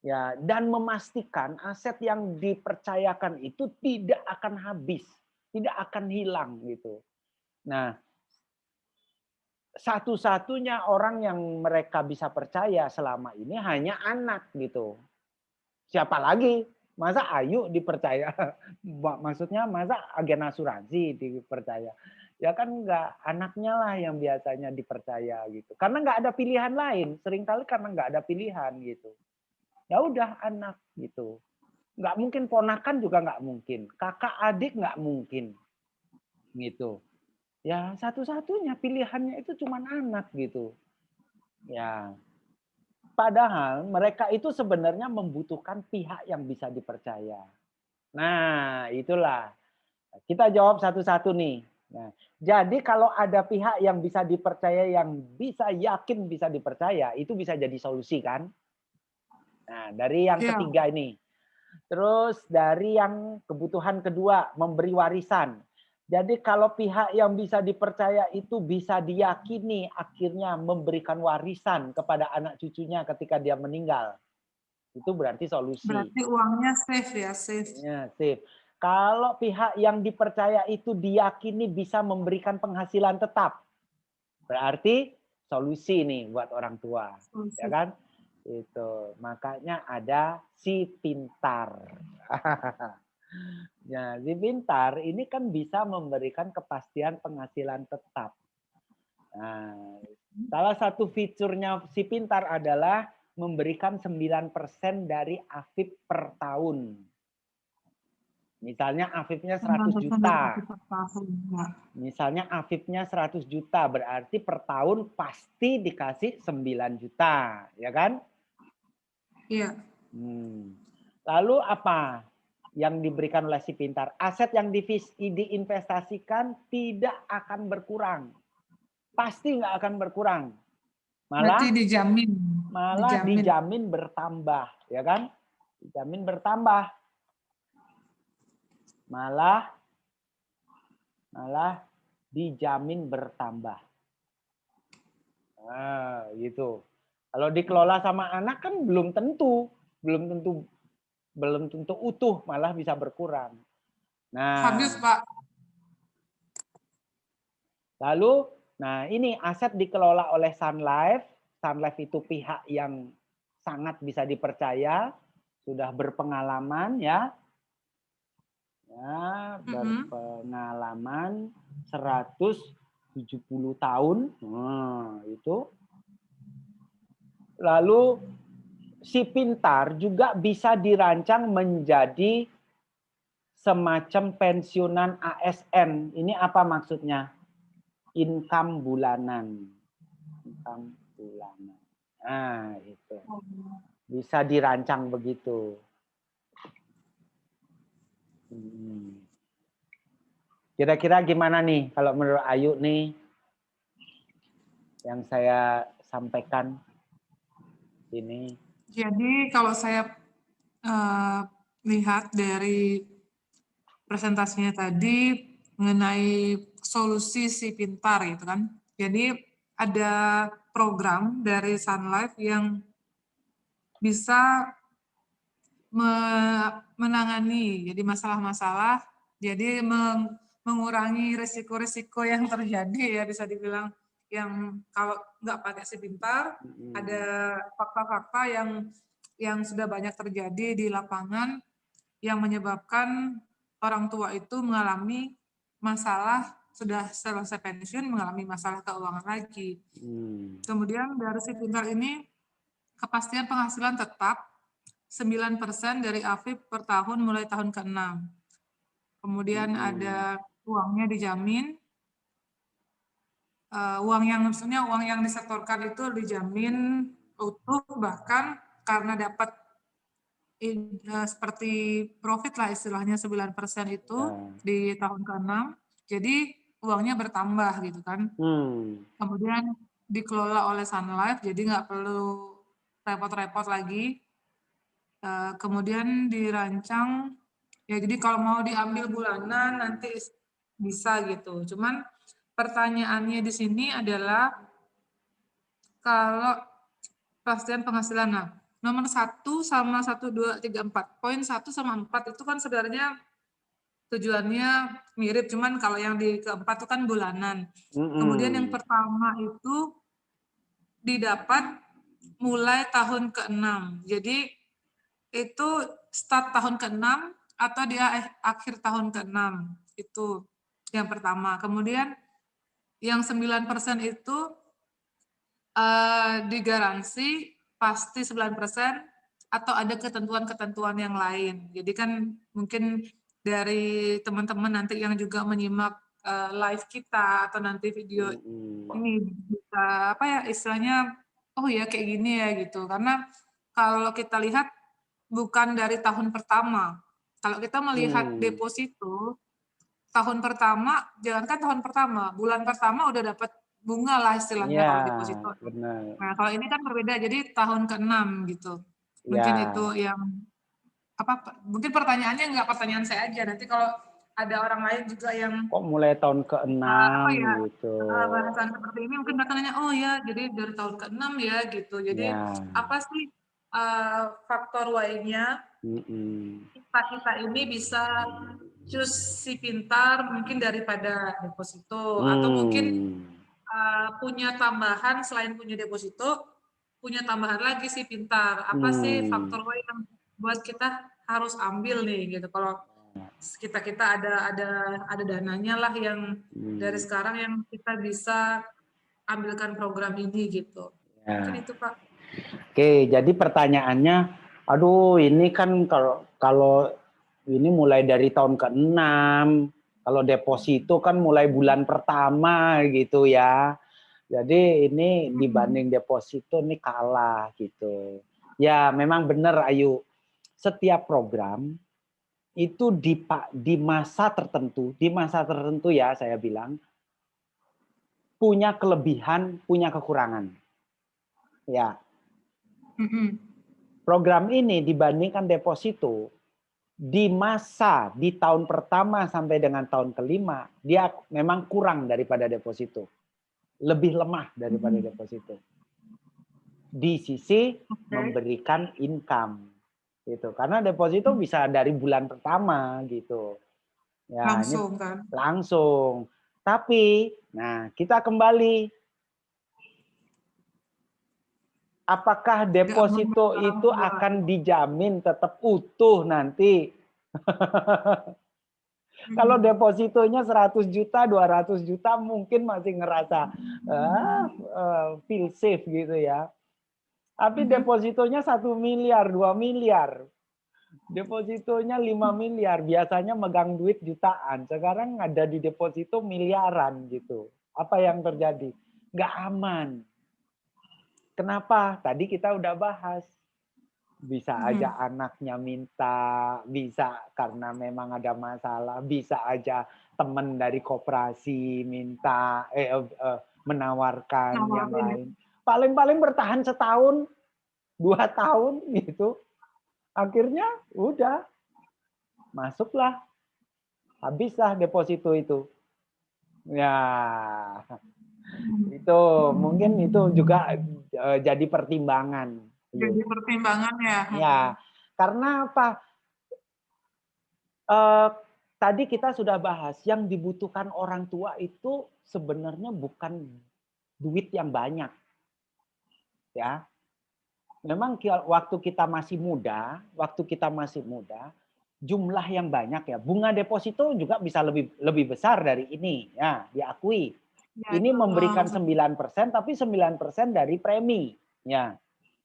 Ya, dan memastikan aset yang dipercayakan itu tidak akan habis, tidak akan hilang gitu. Nah, satu-satunya orang yang mereka bisa percaya selama ini hanya anak gitu. Siapa lagi? Masa Ayu dipercaya? Maksudnya masa agen asuransi dipercaya? Ya kan enggak, anaknya lah yang biasanya dipercaya gitu. Karena enggak ada pilihan lain. Seringkali karena enggak ada pilihan gitu. Ya udah anak gitu. Enggak mungkin ponakan juga enggak mungkin. Kakak adik enggak mungkin gitu. Ya satu-satunya pilihannya itu cuma anak gitu. Ya, padahal mereka itu sebenarnya membutuhkan pihak yang bisa dipercaya. Nah, itulah. Kita jawab satu-satu nih. Nah, jadi kalau ada pihak yang bisa dipercaya, yang bisa yakin bisa dipercaya, itu bisa jadi solusi kan? Nah, dari yang iya. ketiga ini. Terus dari yang kebutuhan kedua, memberi warisan. Jadi kalau pihak yang bisa dipercaya itu bisa diyakini akhirnya memberikan warisan kepada anak cucunya ketika dia meninggal. Itu berarti solusi. Berarti uangnya safe ya, safe. Ya, sip. Kalau pihak yang dipercaya itu diyakini bisa memberikan penghasilan tetap, berarti solusi nih buat orang tua, ya Safe. kan? Itu makanya ada si pintar. Ya, si pintar ini kan bisa memberikan kepastian penghasilan tetap. Nah, salah satu fiturnya si pintar adalah memberikan 9% dari AFIP per tahun. Misalnya Afifnya 100 9% dari juta. Afif per tahun. Ya. Misalnya Afifnya 100 juta, berarti per tahun pasti dikasih 9 juta, ya kan? Iya. Lalu apa yang diberikan oleh si pintar? Aset yang diinvestasikan tidak akan berkurang. Pasti nggak akan berkurang. Berarti dijamin. Malah dijamin bertambah, ya kan? Dijamin bertambah. Malah dijamin bertambah. Nah, gitu. Kalau dikelola sama anak kan belum tentu utuh, malah bisa berkurang. Nah, habis, Pak. Lalu, nah ini aset dikelola oleh Sun Life. Sun Life itu pihak yang sangat bisa dipercaya, sudah berpengalaman ya. Ya, berpengalaman 170 tahun. Nah, itu. Lalu si pintar juga bisa dirancang menjadi semacam pensiunan ASN. Ini apa maksudnya? Income bulanan. Income bulanan. Nah, itu. Bisa dirancang begitu. Kira-kira gimana nih kalau menurut Ayu nih yang saya sampaikan ini? Jadi kalau saya lihat dari presentasinya tadi mengenai solusi si pintar gitu kan. Jadi ada program dari Sun Life yang bisa menangani jadi masalah-masalah, jadi mengurangi risiko-risiko yang terjadi ya bisa dibilang yang kalau nggak pakai si pintar ada fakta-fakta yang sudah banyak terjadi di lapangan yang menyebabkan orang tua itu mengalami masalah sudah selesai pensiun mengalami masalah keuangan lagi. Kemudian dari si pintar ini kepastian penghasilan tetap 9% dari Afif per tahun mulai tahun ke-6. Kemudian ada uangnya dijamin. Uang yang disetorkan itu dijamin utuh, bahkan karena dapat seperti profit lah istilahnya 9% itu di tahun ke-6. Jadi uangnya bertambah gitu kan. Kemudian dikelola oleh Sun Life, jadi nggak perlu repot-repot lagi. Kemudian dirancang, ya jadi kalau mau diambil bulanan nanti bisa gitu. Cuman pertanyaannya di sini adalah kalau kepastian penghasilan, nah nomor 1 sama 1, 2, 3, 4. Poin 1 sama 4 itu kan sebenarnya tujuannya mirip, cuman kalau yang di keempat itu kan bulanan. Kemudian yang pertama itu didapat mulai tahun ke-6. Jadi itu start tahun ke-6 atau di akhir tahun ke-6. Itu yang pertama. Kemudian yang 9% itu digaransi pasti 9% atau ada ketentuan-ketentuan yang lain. Jadi kan mungkin dari teman-teman nanti yang juga menyimak live kita atau nanti video ini bisa apa ya istilahnya, oh ya kayak gini ya gitu. Karena kalau kita lihat bukan dari tahun pertama. Kalau kita melihat deposito tahun pertama, jangankan tahun pertama, bulan pertama udah dapat bunga lah istilahnya kalau deposito. Benar. Nah, kalau ini kan berbeda, jadi tahun ke-6 gitu. Mungkin itu yang mungkin pertanyaannya nggak pertanyaan saya aja, nanti kalau ada orang lain juga yang kok mulai tahun ke-6 gitu. Bahasan seperti ini mungkin mereka nanya, oh ya jadi dari tahun ke-6 ya gitu. Jadi apa sih faktor Y-nya kita ini bisa choose si pintar mungkin daripada deposito atau mungkin punya tambahan selain punya deposito punya tambahan lagi si pintar. Apa sih faktor Y yang buat kita harus ambil nih gitu. Kalau kita ada dananya lah yang dari sekarang yang kita bisa ambilkan program ini gitu. Mungkin itu Pak. Oke, jadi pertanyaannya, aduh ini kan kalau ini mulai dari tahun ke-6. Kalau deposito kan mulai bulan pertama gitu ya. Jadi ini dibanding deposito ini kalah gitu. Ya memang benar Ayu. Setiap program itu di masa tertentu ya saya bilang punya kelebihan, punya kekurangan. Ya. Program ini dibandingkan deposito di tahun pertama sampai dengan tahun kelima dia memang kurang daripada deposito, lebih lemah daripada deposito di sisi memberikan income gitu, karena deposito bisa dari bulan pertama gitu ya, Langsung kan? langsung. Tapi nah kita kembali, apakah deposito itu akan dijamin tetap utuh nanti? Kalau depositonya 100 juta, 200 juta mungkin masih ngerasa feel safe gitu ya. Tapi depositonya 1 miliar, 2 miliar. Depositonya 5 miliar, biasanya megang duit jutaan. Sekarang ada di deposito miliaran gitu. Apa yang terjadi? Nggak aman. Kenapa? Tadi kita udah bahas. Bisa aja anaknya minta, bisa karena memang ada masalah, bisa aja teman dari koperasi minta, menawarkan yang lain. Paling-paling bertahan setahun, 2 tahun gitu. Akhirnya udah, masuklah, habislah deposito itu. Ya, itu mungkin itu juga jadi pertimbangan. Jadi pertimbangan ya. Ya, karena apa? Tadi kita sudah bahas, yang dibutuhkan orang tua itu sebenarnya bukan duit yang banyak. Ya. Memang waktu kita masih muda, jumlah yang banyak ya. Bunga deposito juga bisa lebih besar dari ini, ya, diakui. Ini memberikan 9%, tapi 9% dari premi, ya.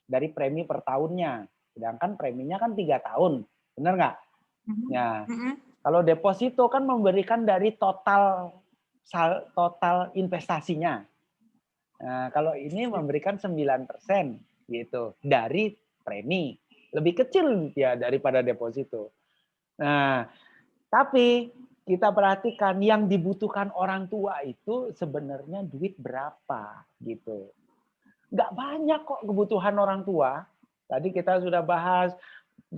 Dari premi per tahunnya. Sedangkan preminya kan 3 tahun. Benar nggak? Ya. Kalau deposito kan memberikan dari total investasinya. Nah, kalau ini memberikan 9% gitu dari premi. Lebih kecil ya daripada deposito. Nah, tapi kita perhatikan yang dibutuhkan orang tua itu sebenarnya duit berapa gitu. Nggak banyak kok kebutuhan orang tua. Tadi kita sudah bahas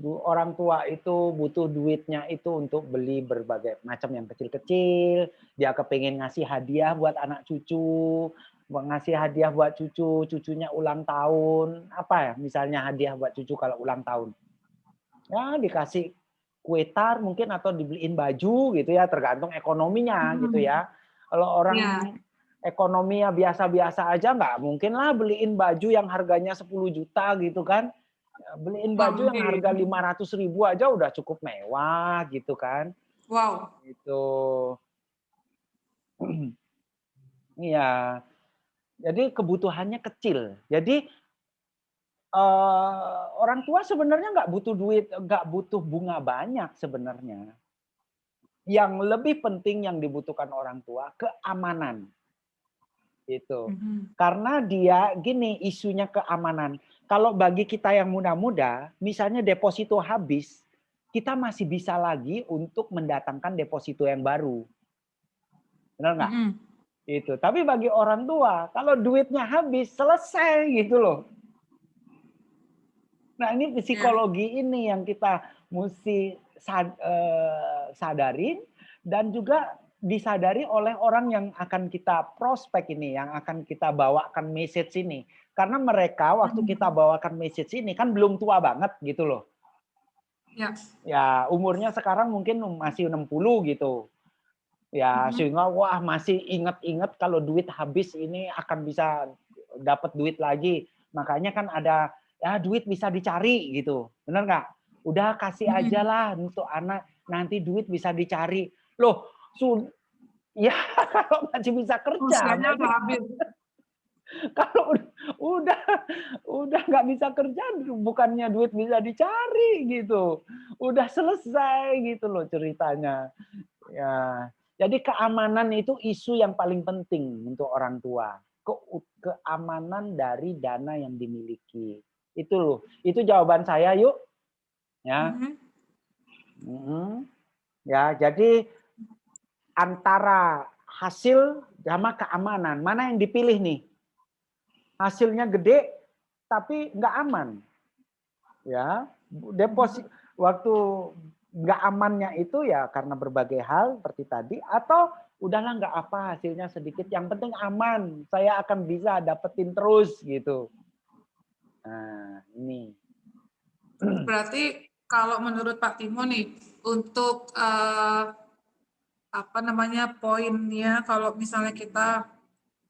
orang tua itu butuh duitnya itu untuk beli berbagai macam yang kecil-kecil. Dia kepengen ngasih hadiah buat anak cucu, ngasih hadiah buat cucu, cucunya ulang tahun. Apa ya misalnya hadiah buat cucu kalau ulang tahun? Ya dikasih kue tar mungkin atau dibeliin baju gitu ya, tergantung ekonominya gitu ya. Kalau orang ekonominya biasa-biasa aja nggak mungkin lah beliin baju yang harganya 10 juta gitu kan. Beliin baju yang harga 500.000 aja udah cukup mewah gitu kan. Wow. Itu. Iya. Jadi kebutuhannya kecil. Jadi orang tua sebenarnya nggak butuh duit, nggak butuh bunga banyak sebenarnya. Yang lebih penting yang dibutuhkan orang tua keamanan. Itu. Karena dia gini isunya keamanan. Kalau bagi kita yang muda-muda, misalnya deposito habis, kita masih bisa lagi untuk mendatangkan deposito yang baru. Benar nggak? Itu. Tapi bagi orang tua, kalau duitnya habis, selesai gitu loh. Nah ini psikologi ini yang kita mesti sadarin dan juga disadari oleh orang yang akan kita prospek ini, yang akan kita bawakan message ini. Karena mereka waktu kita bawakan message ini kan belum tua banget gitu loh. Ya umurnya sekarang mungkin masih 60 gitu. Ya sehingga wah masih inget-inget kalau duit habis ini akan bisa dapat duit lagi. Makanya kan ada ya duit bisa dicari gitu. Benar nggak? Udah kasih aja lah untuk anak, nanti duit bisa dicari. Loh, ya kalau masih bisa kerja. Usianya udah habis. Kalau udah nggak bisa kerja, bukannya duit bisa dicari gitu. udah selesai gitu loh ceritanya. Ya, jadi keamanan itu isu yang paling penting untuk orang tua. Keamanan dari dana yang dimiliki. Itu loh. Itu jawaban saya yuk. Ya. Mhm. Ya, jadi antara hasil sama keamanan, mana yang dipilih nih? Hasilnya gede tapi nggak aman. Ya, deposit waktu nggak amannya itu ya karena berbagai hal seperti tadi, atau udahlah nggak apa hasilnya sedikit, yang penting aman, saya akan bisa dapetin terus gitu. Nah, ini. Berarti kalau menurut Pak Timo nih, untuk apa namanya poinnya kalau misalnya kita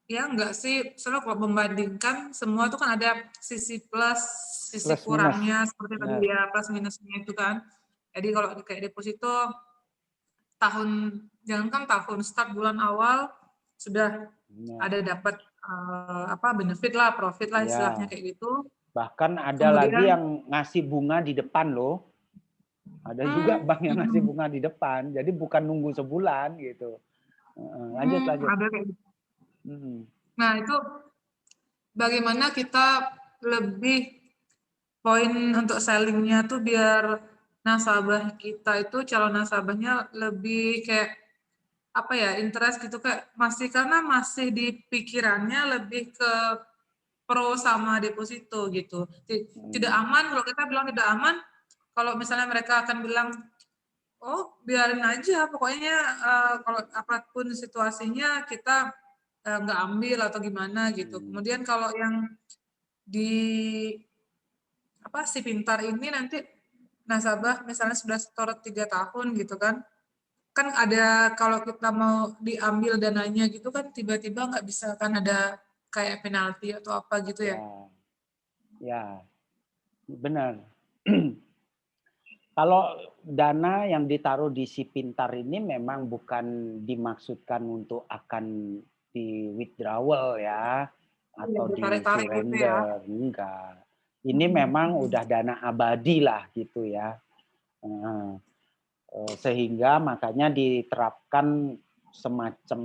ya enggak sih, soalnya kalau membandingkan semua itu kan ada sisi plus, sisi Plus minus. kurangnya seperti tadi Benar. ya plus minusnya itu kan. Jadi kalau kayak deposito tahun jangankan tahun start bulan awal sudah Ya. ada dapat apa benefit lah, profit lah istilahnya Ya. kayak gitu. Bahkan ada lagi Kemudian yang ngasih bunga di depan loh. Ada juga bank yang ngasih bunga di depan. Jadi bukan nunggu sebulan gitu. Lanjut, lanjut. ada kayak gitu. Hmm. Nah, itu bagaimana kita lebih poin untuk sellingnya tuh biar nasabah kita itu calon nasabahnya lebih kayak apa ya interest gitu kayak masih karena masih di pikirannya lebih ke pro sama deposito gitu. Tidak aman kalau kita bilang tidak aman, kalau misalnya mereka akan bilang oh biarin aja pokoknya kalau apapun situasinya kita nggak ambil atau gimana gitu. Kemudian kalau yang di apa si pintar ini nanti nasabah misalnya sudah setor 3 tahun gitu kan ada kalau kita mau diambil dananya gitu kan tiba-tiba nggak bisa kan ada kayak penalti atau apa gitu ya. Ya, ya, benar. Kalau dana yang ditaruh di si pintar ini memang bukan dimaksudkan untuk akan di withdrawal ya, Yang atau di ditarik-tarik gitu ya. surrender, enggak. Ini memang udah dana abadi lah gitu ya. Sehingga makanya diterapkan semacam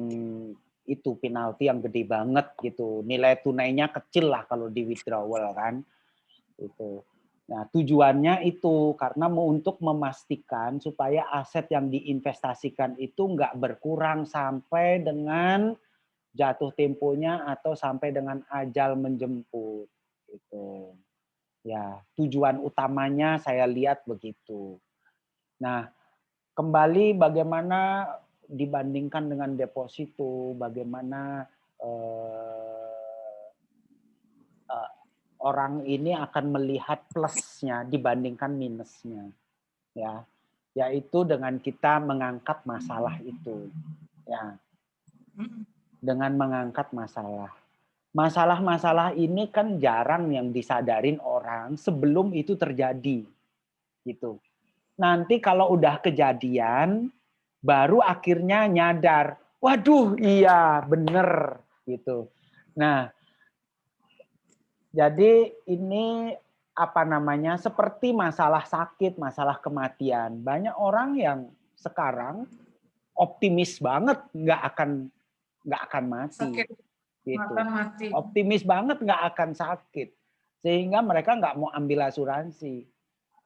itu penalti yang gede banget gitu. Nilai tunainya kecil lah kalau di withdrawal kan. Itu. Nah, tujuannya itu karena untuk memastikan supaya aset yang diinvestasikan itu nggak berkurang sampai dengan jatuh temponya atau sampai dengan ajal menjemput. Itu. Ya, tujuan utamanya saya lihat begitu. Nah, kembali bagaimana dibandingkan dengan deposito, bagaimana orang ini akan melihat plusnya dibandingkan minusnya, ya, yaitu dengan kita mengangkat masalah itu, ya, dengan mengangkat masalah. Masalah-masalah ini kan jarang yang disadarin orang sebelum itu terjadi, gitu. Nanti kalau udah kejadian, baru akhirnya nyadar, waduh iya bener gitu. Nah, jadi ini apa namanya seperti masalah sakit, masalah kematian. Banyak orang yang sekarang optimis banget nggak akan mati Sakit gitu. makan mati. Optimis banget nggak akan sakit sehingga mereka nggak mau ambil asuransi.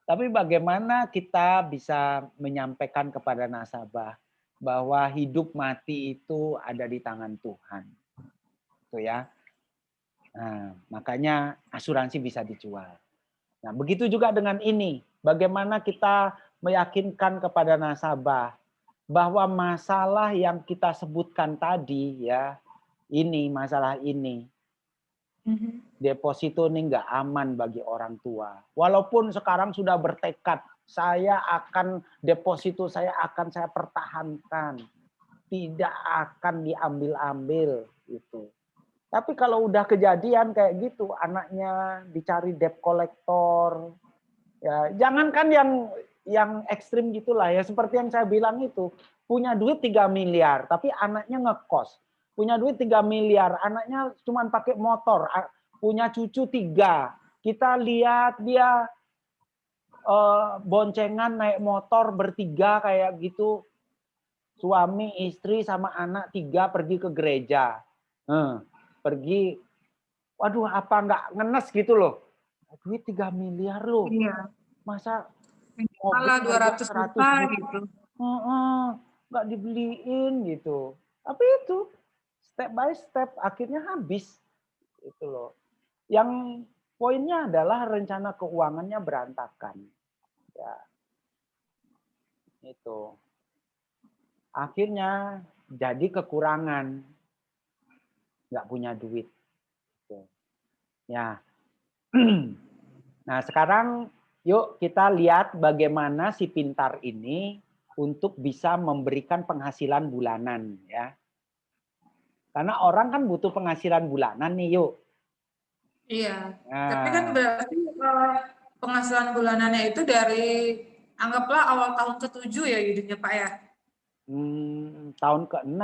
Tapi bagaimana kita bisa menyampaikan kepada nasabah bahwa hidup mati itu ada di tangan Tuhan. Itu ya. Nah, makanya asuransi bisa dijual. Nah, begitu juga dengan ini. Bagaimana kita meyakinkan kepada nasabah bahwa masalah yang kita sebutkan tadi ya, ini masalah ini deposito ini nggak aman bagi orang tua. Walaupun sekarang sudah bertekad, saya akan deposito saya pertahankan, tidak akan diambil-ambil itu. Tapi kalau udah kejadian kayak gitu, anaknya dicari debt collector, ya jangankan yang ekstrim gitulah ya, seperti yang saya bilang itu, punya duit 3 miliar, tapi anaknya ngekos. Punya duit 3 miliar, anaknya cuma pakai motor, punya cucu 3. Kita lihat dia boncengan naik motor bertiga kayak gitu, suami, istri, sama anak 3 pergi ke gereja. Pergi, waduh apa nggak ngenes gitu loh. Duit 3 miliar loh. Iya. Masa mobil Malah harga 200 100 juta juta gitu. nggak dibeliin gitu. Tapi itu step by step akhirnya habis. Itu loh. Yang poinnya adalah rencana keuangannya berantakan. Ya, itu. Akhirnya jadi kekurangan, nggak punya duit. Ya. Nah sekarang yuk kita lihat bagaimana si pintar ini untuk bisa memberikan penghasilan bulanan ya. Karena orang kan butuh penghasilan bulanan nih yuk. Iya. Tapi kan Nah, berarti penghasilan bulanannya itu dari anggaplah awal tahun ke-7 ya jadinya Pak ya. tahun ke-6,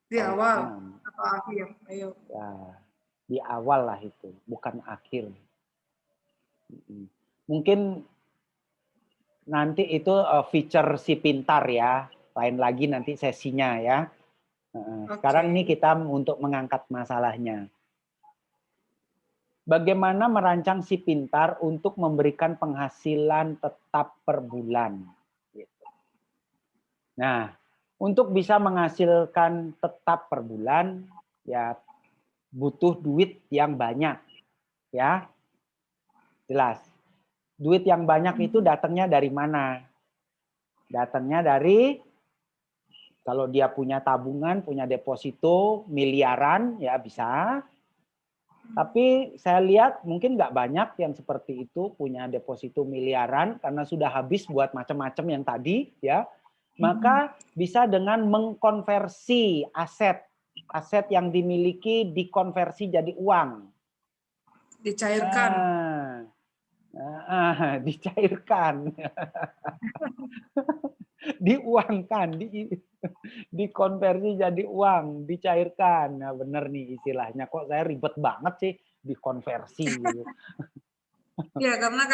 Di tahun awal ke-6. atau akhir. Ayo. Ya, di awal lah itu, bukan akhir. Mungkin nanti itu feature si pintar ya, lain lagi nanti sesinya ya. Sekarang ini Oke. kita untuk mengangkat masalahnya. Bagaimana merancang si pintar untuk memberikan penghasilan tetap per bulan. Nah, untuk bisa menghasilkan tetap per bulan, ya butuh duit yang banyak. Ya, jelas. Duit yang banyak itu datangnya dari mana? Datangnya dari, kalau dia punya tabungan, punya deposito miliaran, ya bisa. Tapi saya lihat mungkin nggak banyak yang seperti itu punya deposito miliaran karena sudah habis buat macam-macam yang tadi, ya. Maka bisa dengan mengkonversi aset yang dimiliki dikonversi jadi uang. Dicairkan. Dicairkan, diuangkan, dikonversi jadi uang, dicairkan. Nah, bener nih istilahnya. Kok saya ribet banget sih dikonversi gitu. Ya, karena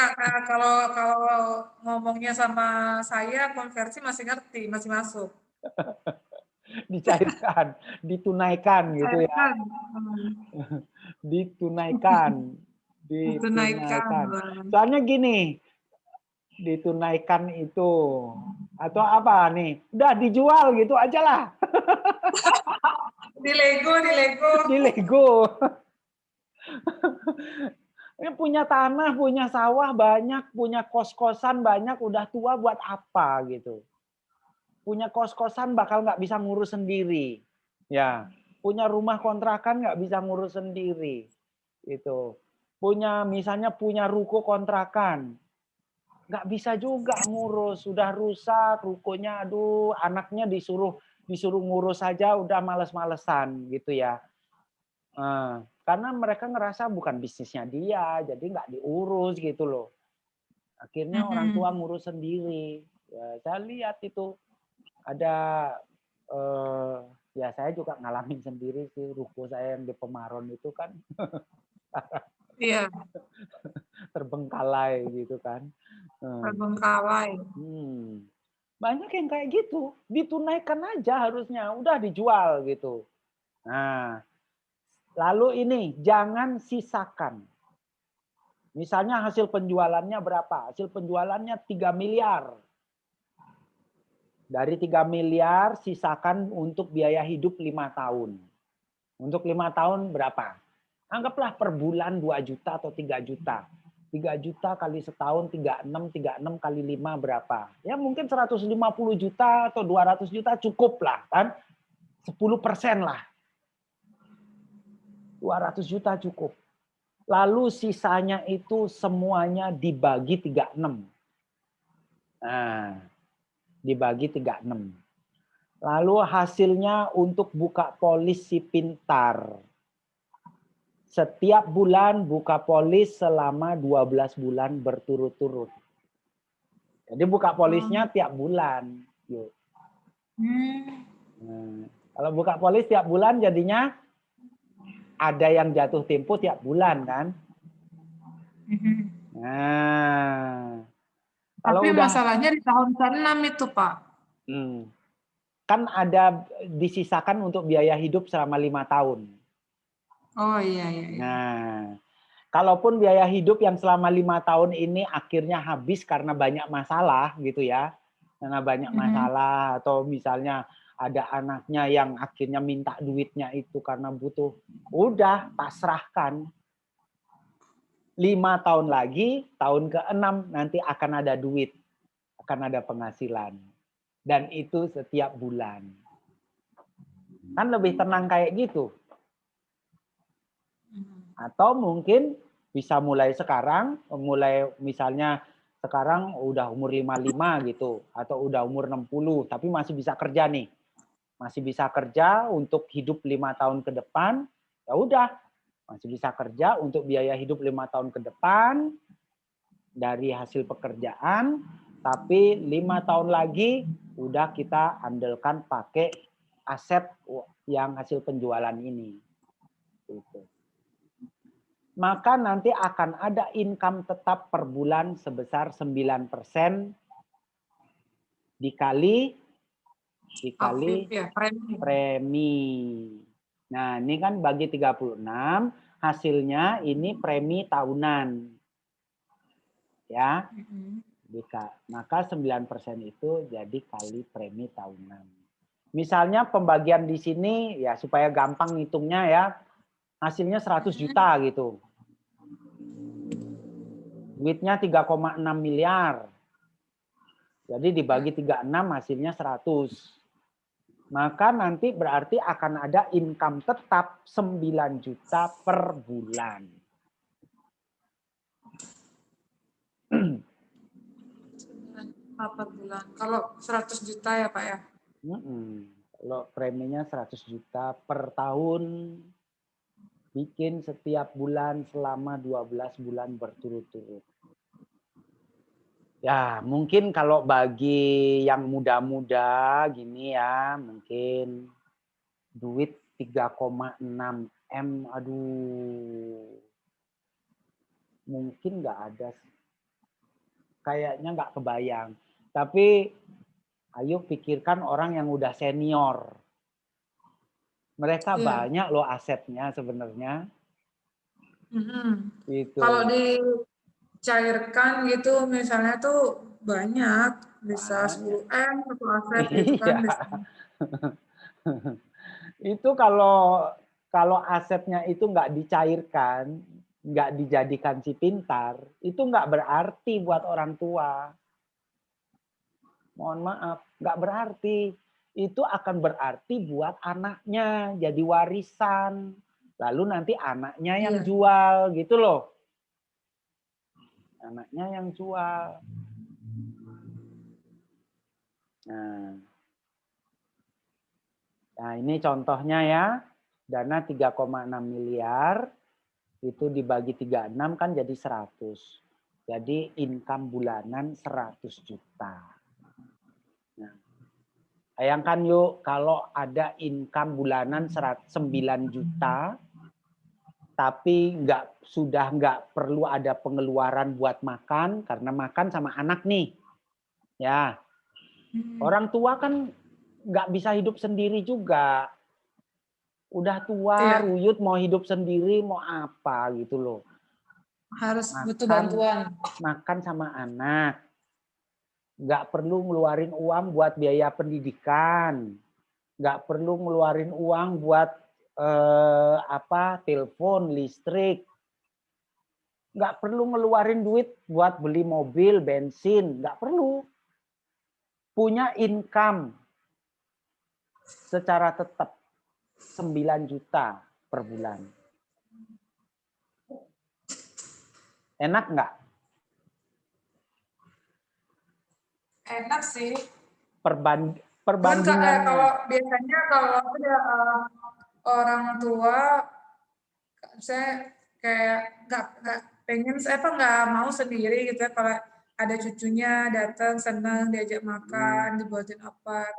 kalau ngomongnya sama saya konversi masih ngerti, masih masuk. Dicairkan, ditunaikan gitu ya. Dicairkan. Ditunaikan, Ditunaikan. ditunaikan. Soalnya gini, ditunaikan itu atau apa nih? Udah dijual gitu aja lah. Di Lego, di Lego. Di Lego. Ini punya tanah, punya sawah banyak, punya kos-kosan banyak, udah tua buat apa gitu. Punya kos-kosan bakal nggak bisa ngurus sendiri. Ya, punya rumah kontrakan nggak bisa ngurus sendiri. Itu. Misalnya punya ruko kontrakan. Nggak bisa juga ngurus, sudah rusak rukonya, aduh, anaknya disuruh ngurus saja udah males-malesan gitu ya. Karena mereka ngerasa bukan bisnisnya dia, jadi nggak diurus gitu loh. Akhirnya orang tua ngurus sendiri. Ya, saya lihat itu ada, ya saya juga ngalamin sendiri sih, ruko saya yang di Pemaron itu kan Iya, terbengkalai gitu kan. terbengkalai. Banyak yang kayak gitu, ditunaikan aja harusnya, udah dijual gitu. Nah, lalu ini jangan sisakan. Misalnya hasil penjualannya berapa? Hasil penjualannya 3 miliar. Dari 3 miliar sisakan untuk biaya hidup 5 tahun. Untuk 5 tahun berapa? Anggaplah per bulan 2 juta atau 3 juta. 3 juta kali setahun 36 kali 5 berapa? Ya mungkin 150 juta atau 200 juta cukup lah kan. 10% lah. 200 juta cukup. Lalu sisanya itu semuanya dibagi 36. Nah, dibagi 36. Lalu hasilnya untuk buka polis si pintar. Setiap bulan buka polis selama 12 bulan berturut-turut. Jadi buka polisnya tiap bulan. Yuk. Nah, kalau buka polis tiap bulan jadinya ada yang jatuh tempo tiap bulan kan. Nah, kalau Tapi udah masalahnya di tahun ke-6 itu, Pak. kan ada disisakan untuk biaya hidup selama 5 tahun. Oh iya, iya, iya. Nah, kalaupun biaya hidup yang selama 5 tahun ini akhirnya habis karena banyak masalah gitu ya, karena banyak masalah atau misalnya ada anaknya yang akhirnya minta duitnya itu karena butuh, udah pasrahkan. 5 tahun lagi, tahun ke-6 nanti akan ada duit, akan ada penghasilan. Dan itu setiap bulan. Kan lebih tenang kayak gitu. Atau mungkin bisa mulai sekarang, mulai misalnya sekarang udah umur 55 gitu, atau udah umur 60, tapi masih bisa kerja nih. Masih bisa kerja untuk hidup 5 tahun ke depan, ya udah. Masih bisa kerja untuk biaya hidup 5 tahun ke depan dari hasil pekerjaan, tapi 5 tahun lagi udah kita andalkan pakai aset yang hasil penjualan ini. Gitu. Maka nanti akan ada income tetap per bulan sebesar 9% dikali Ya, premi. Nah, ini kan bagi 36, hasilnya ini premi tahunan. Ya. Maka 9% itu jadi kali premi tahunan. Misalnya pembagian di sini ya supaya gampang ngitungnya ya, hasilnya 100 juta gitu. Duitnya 3,6 miliar. Jadi dibagi 36 hasilnya 100. Maka nanti berarti akan ada income tetap 9 juta per bulan. Per bulan. Kalau 100 juta ya Pak ya? Kalau preminya 100 juta per tahun, bikin setiap bulan selama 12 bulan berturut-turut. Ya, mungkin kalau bagi yang muda-muda gini ya, mungkin duit 3,6 M, aduh. Mungkin nggak ada. Kayaknya nggak kebayang. Tapi ayo pikirkan orang yang udah senior. Mereka banyak loh asetnya sebenarnya. Gitu. Kalau dicairkan gitu misalnya tuh banyak, bisa 10M satu aset gitu kan. Itu kalau asetnya itu nggak dicairkan, nggak dijadikan si pintar, itu nggak berarti buat orang tua. Mohon maaf, nggak berarti. Itu akan berarti buat anaknya, jadi warisan. Lalu nanti anaknya yang jual, gitu loh. Anaknya yang jual. Nah, ini contohnya ya. Dana 3,6 miliar. Itu dibagi 36 kan jadi 100. Jadi income bulanan 100 juta. Nah, bayangkan yuk kalau ada income bulanan 9 juta, tapi sudah nggak perlu ada pengeluaran buat makan, karena makan sama anak nih. Ya, orang tua kan nggak bisa hidup sendiri juga. Udah tua, ruyut, mau hidup sendiri, mau apa gitu loh. Harus butuh bantuan. Makan sama anak. Nggak perlu ngeluarin uang buat biaya pendidikan. Nggak perlu ngeluarin uang buat telepon, listrik. Nggak perlu ngeluarin duit buat beli mobil, bensin. Nggak perlu. Punya income secara tetap 9 juta per bulan. Enak nggak? Enak sih. Perbandingannya. Kalau biasanya kalau ada orang tua, saya kayak nggak pengen, nggak mau sendiri gitu ya. Kalau ada cucunya datang senang diajak makan, dibuatin apa.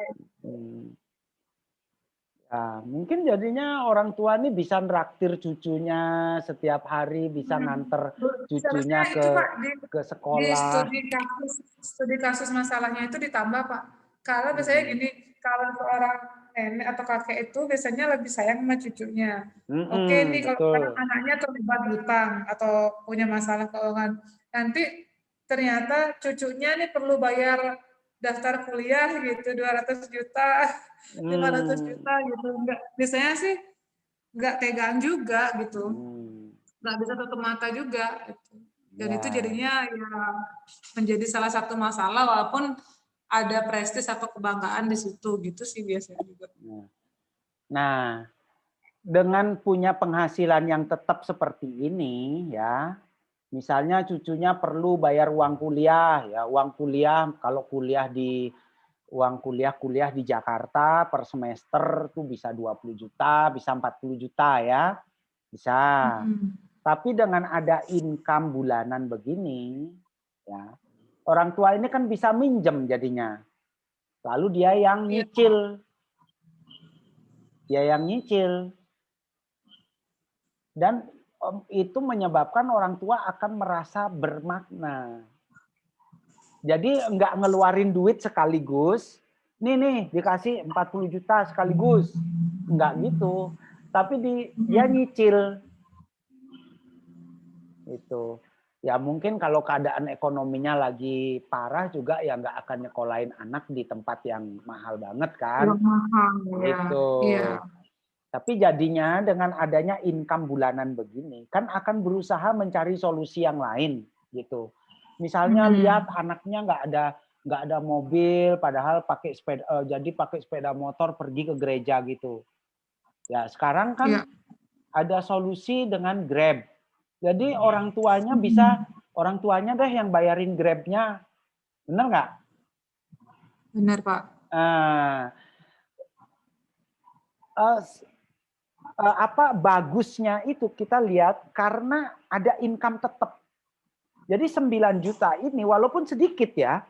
Nah, mungkin jadinya orang tua ini bisa nraktir cucunya setiap hari, bisa nganter Seharusnya cucunya itu Pak ke di sekolah. studi kasus masalahnya itu ditambah Pak. Kalau biasanya gini, kalau seorang nenek atau kakek itu biasanya lebih sayang sama cucunya. Oke nih kalau sekarang Betul. anaknya terlibat hutang atau punya masalah keuangan, nanti ternyata cucunya nih perlu bayar daftar kuliah gitu 200 juta, 500 Hmm, juta gitu. Enggak, biasanya sih nggak tegaan juga gitu, hmm, nggak bisa tutup mata juga gitu. Dan itu ya. jadinya ya menjadi salah satu masalah walaupun ada prestis atau kebanggaan di situ gitu sih biasanya juga. Nah, dengan punya penghasilan yang tetap seperti ini, ya, misalnya cucunya perlu bayar uang kuliah, ya, uang kuliah kalau kuliah di Jakarta per semester tuh bisa 20 juta, bisa 40 juta ya. Bisa. Tapi dengan ada income bulanan begini, ya, orang tua ini kan bisa minjem jadinya. Lalu dia yang Iya, nyicil. Dia yang nyicil. Dan itu menyebabkan orang tua akan merasa bermakna. Jadi nggak ngeluarin duit sekaligus. Nih dikasih 40 juta sekaligus. Nggak gitu. Tapi dia nyicil. Itu. Ya mungkin kalau keadaan ekonominya lagi parah juga ya nggak akan nyekolahin anak di tempat yang mahal banget kan. yang mahal ya. Itu. Iya. Tapi jadinya dengan adanya income bulanan begini, kan akan berusaha mencari solusi yang lain gitu. Misalnya lihat anaknya nggak ada mobil, padahal pakai sepeda, jadi pakai sepeda motor pergi ke gereja gitu. Ya sekarang kan Iya. ada solusi dengan Grab. Jadi orang tuanya deh yang bayarin Grabnya, bener nggak? Benar Pak. Nah, apa bagusnya itu kita lihat karena ada income tetap. Jadi 9 juta ini walaupun sedikit ya,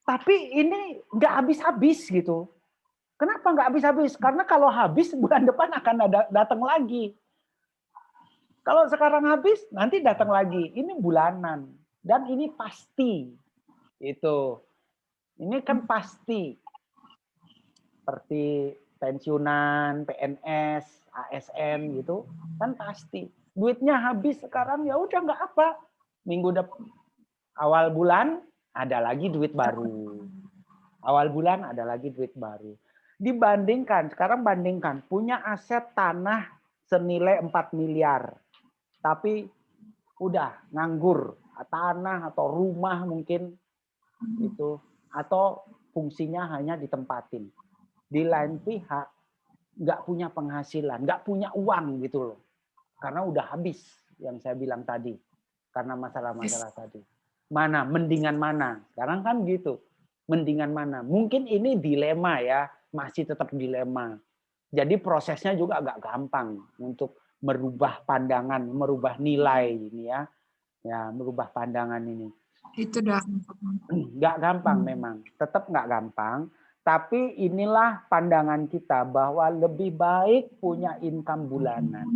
tapi ini nggak habis-habis gitu. Kenapa nggak habis-habis? Karena kalau habis bulan depan akan datang lagi. Kalau sekarang habis, nanti datang lagi. Ini bulanan. Dan ini pasti. Itu. Ini kan pasti. Seperti pensiunan, PNS, ASN gitu. Kan pasti. Duitnya habis sekarang ya udah nggak apa. Minggu depan, awal bulan ada lagi duit baru. Awal bulan ada lagi duit baru. Dibandingkan, sekarang bandingkan, punya aset tanah senilai 4 miliar. Tapi udah nganggur, tanah atau rumah mungkin itu, atau fungsinya hanya ditempatin. Di lain pihak, nggak punya penghasilan, nggak punya uang gitu loh. Karena udah habis yang saya bilang tadi. Karena masalah-masalah tadi. Mana, mendingan mana? Sekarang kan gitu. Mendingan mana? Mungkin ini dilema ya, masih tetap dilema. Jadi prosesnya juga agak gampang untuk merubah pandangan, merubah nilai ini ya. Ya, merubah pandangan ini. Itu dah. Nggak gampang memang, tetap nggak gampang. Tapi inilah pandangan kita bahwa lebih baik punya income bulanan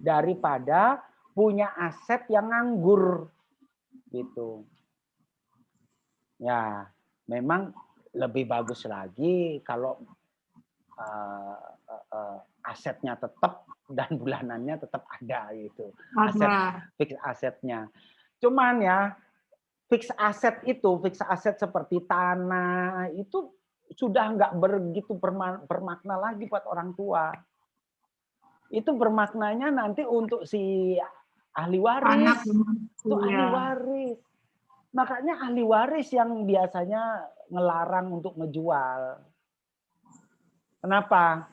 daripada punya aset yang nganggur gitu. Ya, memang lebih bagus lagi kalau asetnya tetap dan bulanannya tetap ada gitu. Fix asetnya. Cuman ya fix aset seperti tanah itu sudah nggak begitu bermakna lagi buat orang tua. Itu bermaknanya nanti untuk si ahli waris. Anak Itu ahli ya. waris. Makanya ahli waris yang biasanya ngelarang untuk ngejual. Kenapa?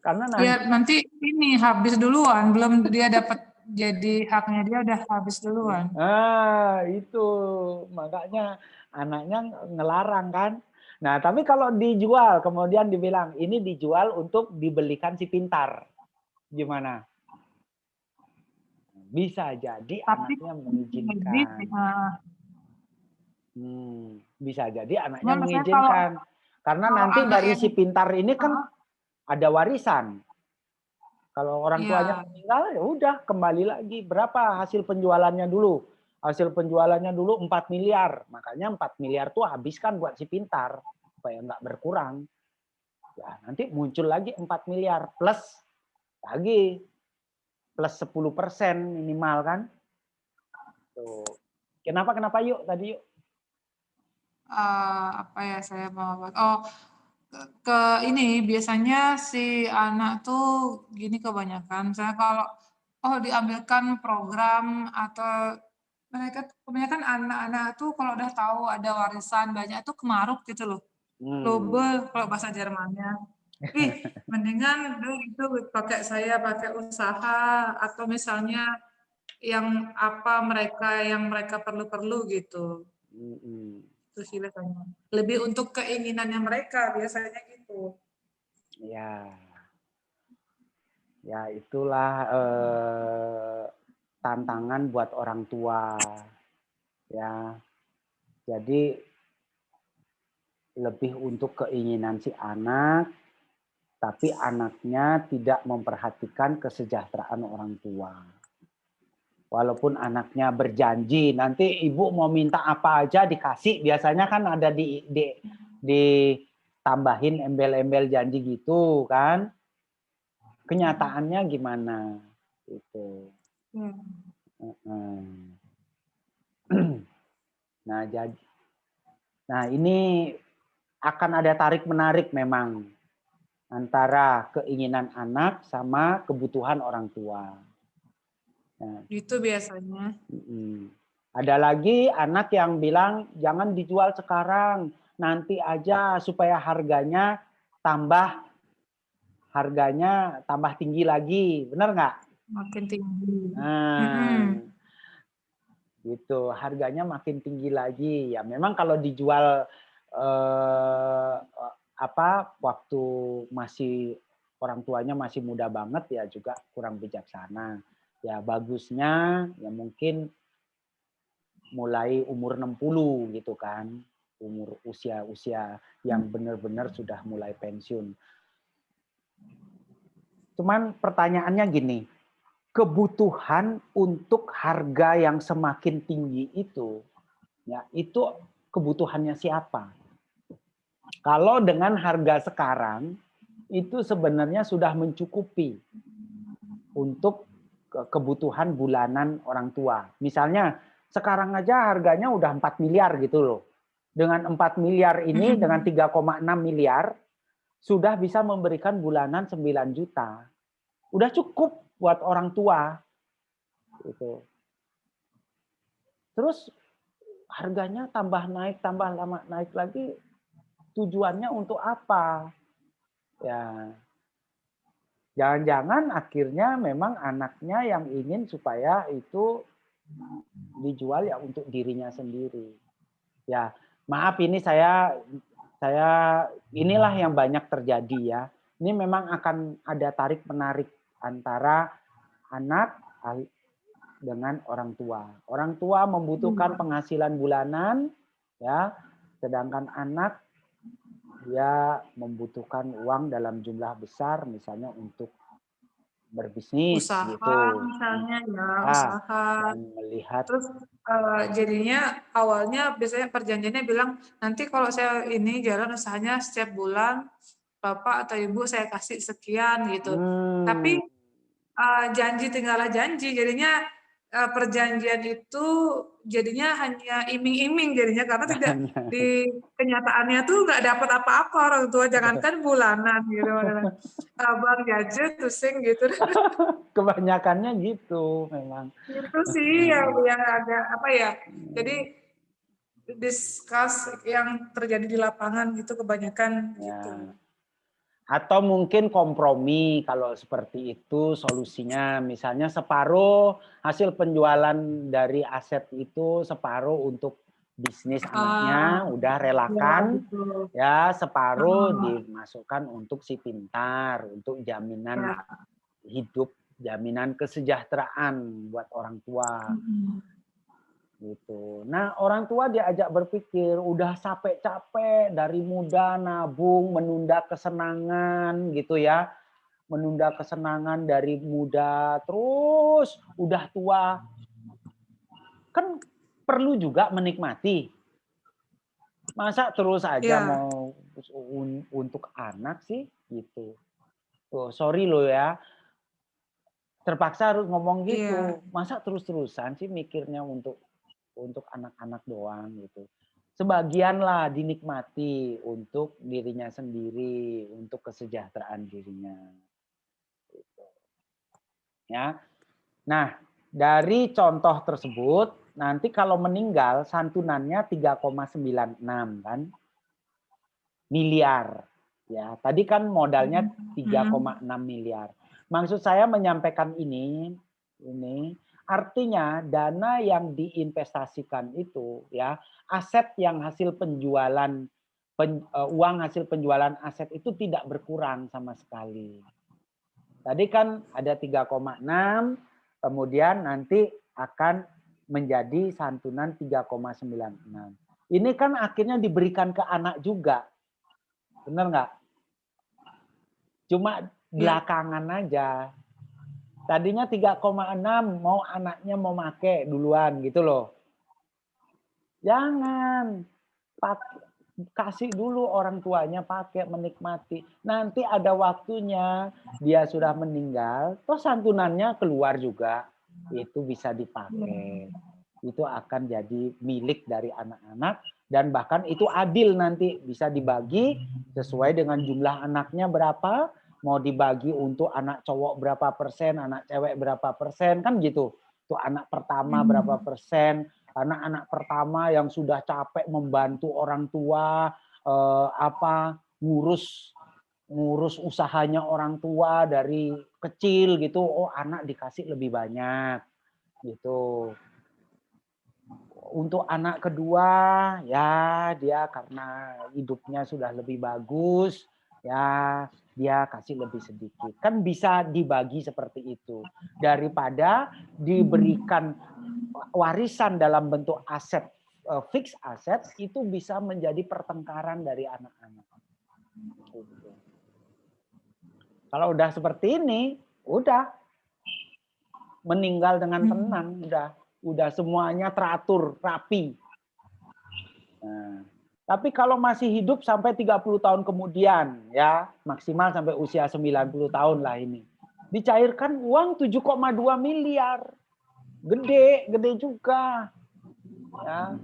Karena Ya nanti ini habis duluan, belum dia dapat jadi haknya dia udah habis duluan. Itu makanya anaknya ngelarang kan. Nah, tapi kalau dijual kemudian dibilang ini dijual untuk dibelikan si pintar. Gimana? Bisa jadi Tapi anaknya mengizinkan. Bisa jadi anaknya maksudnya kalau mengizinkan. Karena Kalau nanti anak dari yang si pintar ini kan ada warisan. Kalau orang tuanya ya meninggal, ya udah kembali lagi. Berapa hasil penjualannya dulu? Hasil penjualannya dulu 4 miliar. Makanya 4 miliar tuh habiskan buat si pintar. Supaya nggak berkurang. Ya, nanti muncul lagi 4 miliar. Plus lagi. Plus 10% minimal kan. Tuh. Kenapa yuk tadi yuk? apa ya saya mau ke ini biasanya si anak tuh gini kebanyakan saya kalau diambilkan program atau mereka kebanyakan anak-anak tuh kalau udah tahu ada warisan banyak tuh kemaruk gitu loh. Lobe kalau bahasa Jermannya. Ih, mendingan dulu itu pakai saya pakai usaha atau misalnya yang apa yang mereka perlu-perlu gitu. Itu sih biasanya. Lebih untuk keinginannya mereka biasanya gitu. Ya, ya itulah tantangan buat orang tua. Ya, jadi lebih untuk keinginan si anak, tapi anaknya tidak memperhatikan kesejahteraan orang tua. Walaupun anaknya berjanji, nanti ibu mau minta apa aja dikasih. Biasanya kan ada ditambahin embel-embel janji gitu kan. Kenyataannya gimana? Gitu. Nah ini akan ada tarik-menarik memang antara keinginan anak sama kebutuhan orang tua. Nah, Itu biasanya. ada lagi anak yang bilang jangan dijual sekarang, nanti aja supaya harganya tambah tinggi lagi, benar nggak? Makin tinggi. Nah, gitu, harganya makin tinggi lagi. Ya memang kalau dijual waktu masih orang tuanya masih muda banget ya juga kurang bijaksana. Ya bagusnya ya mungkin mulai umur 60 gitu kan. Umur usia yang benar-benar sudah mulai pensiun. Cuman pertanyaannya gini, kebutuhan untuk harga yang semakin tinggi itu, ya itu kebutuhannya siapa? Kalau dengan harga sekarang, itu sebenarnya sudah mencukupi untuk kebutuhan bulanan orang tua. Misalnya sekarang aja harganya udah 4 miliar gitu loh. Dengan 4 miliar ini, dengan 3,6 miliar, sudah bisa memberikan bulanan 9 juta. Udah cukup buat orang tua. Gitu. Terus harganya tambah naik lagi, tujuannya untuk apa? Ya, jangan-jangan akhirnya memang anaknya yang ingin supaya itu dijual ya untuk dirinya sendiri. Ya, maaf ini saya inilah yang banyak terjadi ya. Ini memang akan ada tarik menarik antara anak dengan orang tua. Orang tua membutuhkan penghasilan bulanan, ya, sedangkan anak dia membutuhkan uang dalam jumlah besar, misalnya untuk berbisnis Usaha gitu, misalnya ya, ah, usaha. dan melihat Terus jadinya awalnya biasanya perjanjiannya bilang nanti kalau saya ini jalan usahanya setiap bulan Bapak atau Ibu saya kasih sekian gitu. Tapi janji tinggallah janji, jadinya perjanjian itu jadinya hanya iming-iming jadinya karena tidak di kenyataannya tuh nggak dapat apa-apa orang tua, jangankan bulanan gitu. Bang jajan pusing gitu. kebanyakannya gitu memang. Itu sih yang agak apa ya. Jadi discuss yang terjadi di lapangan gitu kebanyakan gitu. Ya. Atau mungkin kompromi kalau seperti itu solusinya, misalnya separuh hasil penjualan dari aset itu separuh untuk bisnis anaknya udah Ya relakan, gitu. ya separuh dimasukkan untuk si pintar, untuk jaminan Ya. hidup, jaminan kesejahteraan buat orang tua. Gitu. Nah, orang tua diajak berpikir, udah capek-capek dari muda nabung, menunda kesenangan gitu ya. Menunda kesenangan dari muda, terus udah tua. Kan perlu juga menikmati. Masa terus aja Ya, mau untuk anak sih gitu. Tuh, sorry loh ya, terpaksa harus ngomong iya, gitu. Masa terus-terusan sih mikirnya untuk anak-anak doang gitu. Sebagian lah dinikmati untuk dirinya sendiri, untuk kesejahteraan dirinya. Gitu. Ya. Nah, dari contoh tersebut, nanti kalau meninggal santunannya 3,96 kan miliar. Ya, tadi kan modalnya mm, 3,6 miliar. Maksud saya menyampaikan ini artinya dana yang diinvestasikan itu ya, aset yang hasil penjualan uang hasil penjualan aset itu tidak berkurang sama sekali. Tadi kan ada 3,6, kemudian nanti akan menjadi santunan 3,96. Ini kan akhirnya diberikan ke anak juga. Benar nggak? Cuma ya, belakangan aja. Tadinya 3,6 mau anaknya mau make duluan gitu loh. Jangan. Kasih dulu orang tuanya pakai menikmati. Nanti ada waktunya dia sudah meninggal, toh santunannya keluar juga. Itu bisa dipakai. Itu akan jadi milik dari anak-anak dan bahkan itu adil nanti bisa dibagi sesuai dengan jumlah anaknya berapa, mau dibagi untuk anak cowok berapa persen, anak cewek berapa persen, kan gitu. Tuh anak pertama berapa persen, karena anak pertama yang sudah capek membantu orang tua ngurus usahanya orang tua dari kecil gitu, oh anak dikasih lebih banyak gitu. Untuk anak kedua ya dia karena hidupnya sudah lebih bagus ya dia kasih lebih sedikit. Kan bisa dibagi seperti itu daripada diberikan warisan dalam bentuk aset fix aset itu bisa menjadi pertengkaran dari anak-anak. Kalau udah seperti ini, udah meninggal dengan tenang, udah semuanya teratur, rapi. Nah, tapi kalau masih hidup sampai 30 tahun kemudian, ya maksimal sampai usia 90 tahun lah ini, dicairkan uang 7,2 miliar, gede juga. Ya,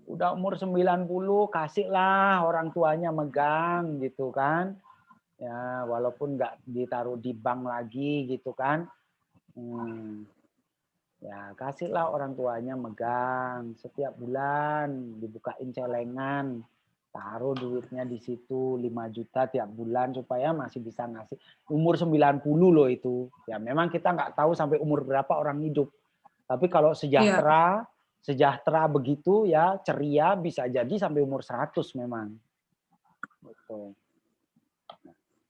udah umur 90 kasihlah orang tuanya megang gitu kan. Ya, walaupun nggak ditaruh di bank lagi gitu kan. Ya, kasihlah orang tuanya megang setiap bulan, dibukain celengan, taruh duitnya di situ 5 juta tiap bulan supaya masih bisa ngasih. Umur 90 loh itu. Ya memang kita nggak tahu sampai umur berapa orang hidup. Tapi kalau ya, sejahtera begitu ya, ceria bisa jadi sampai umur 100 memang. Gitu.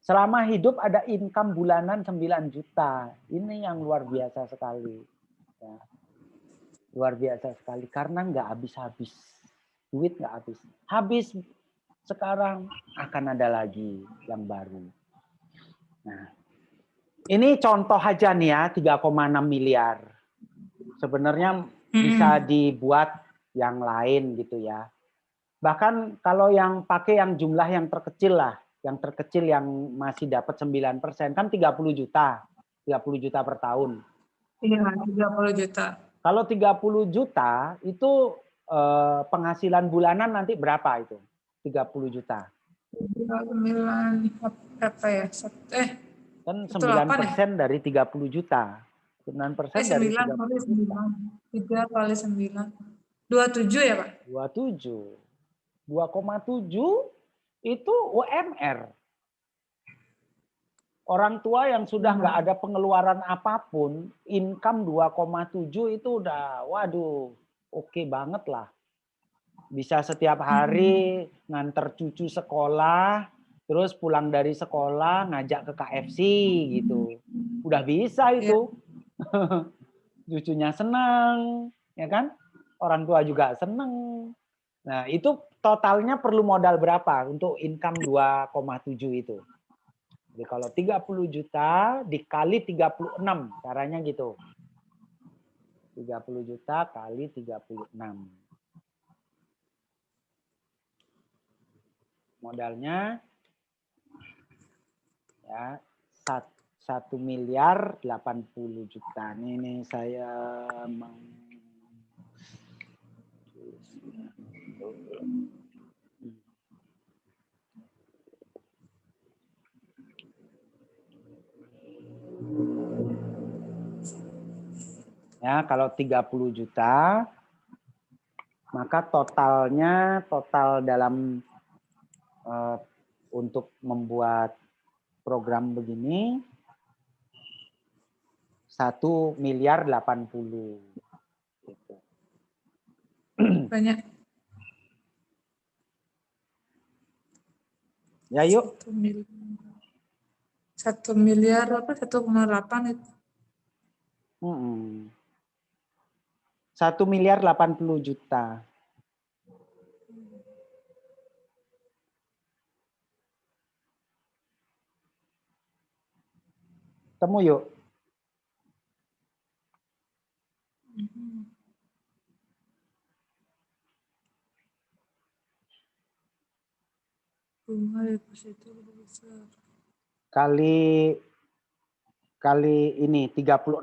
Selama hidup ada income bulanan 9 juta. Ini yang luar biasa sekali. Ya. Luar biasa sekali. Karena nggak habis-habis. Duit nggak habis. Habis sekarang akan ada lagi yang baru. Nah, ini contoh aja nih ya, 3,6 miliar. Sebenarnya bisa dibuat yang lain gitu ya. Bahkan kalau yang pakai yang jumlah yang terkecil lah, yang terkecil yang masih dapat 9%, kan 30 juta. 30 juta per tahun. iya, 30 juta. Kalau 30 juta itu penghasilan bulanan nanti berapa itu? 30 juta. 9, apa ya? Kan Itu 8 ya? 9% dari 30 juta. 9% dari 9 kali 30 juta. 9. 3 kali 9. 27 ya, Pak? 27. 2,7 itu UMR. Orang tua yang sudah nggak ada pengeluaran apapun, income 2,7 itu udah, waduh, oke banget lah. Bisa setiap hari nganter cucu sekolah, terus pulang dari sekolah ngajak ke KFC gitu. Udah bisa Ya, itu. Cucunya senang, ya kan? orang tua juga seneng. Nah, itu totalnya perlu modal berapa untuk income 2,7 itu? Jadi kalau 30 juta dikali 36, caranya gitu. 30 juta kali 36. Modalnya ya 1 miliar 80 juta. Ini saya mau ya, kalau 30 juta maka total dalam untuk membuat program begini 1 miliar 80 gitu. Banyak. Ya yuk. 1 miliar apa 1,8 itu. 1 miliar 80 juta. Temu yuk. Bunga deposito lebih besar. Kali ini 36.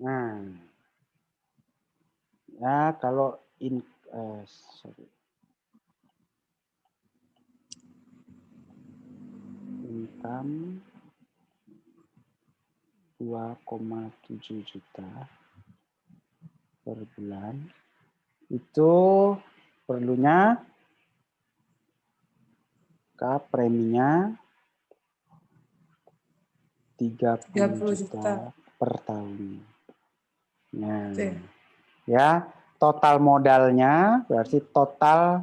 Nah, ya kalau income 2,7 juta per bulan itu perlunya preminya 30 juta per tahun. Nah, ya total modalnya berarti total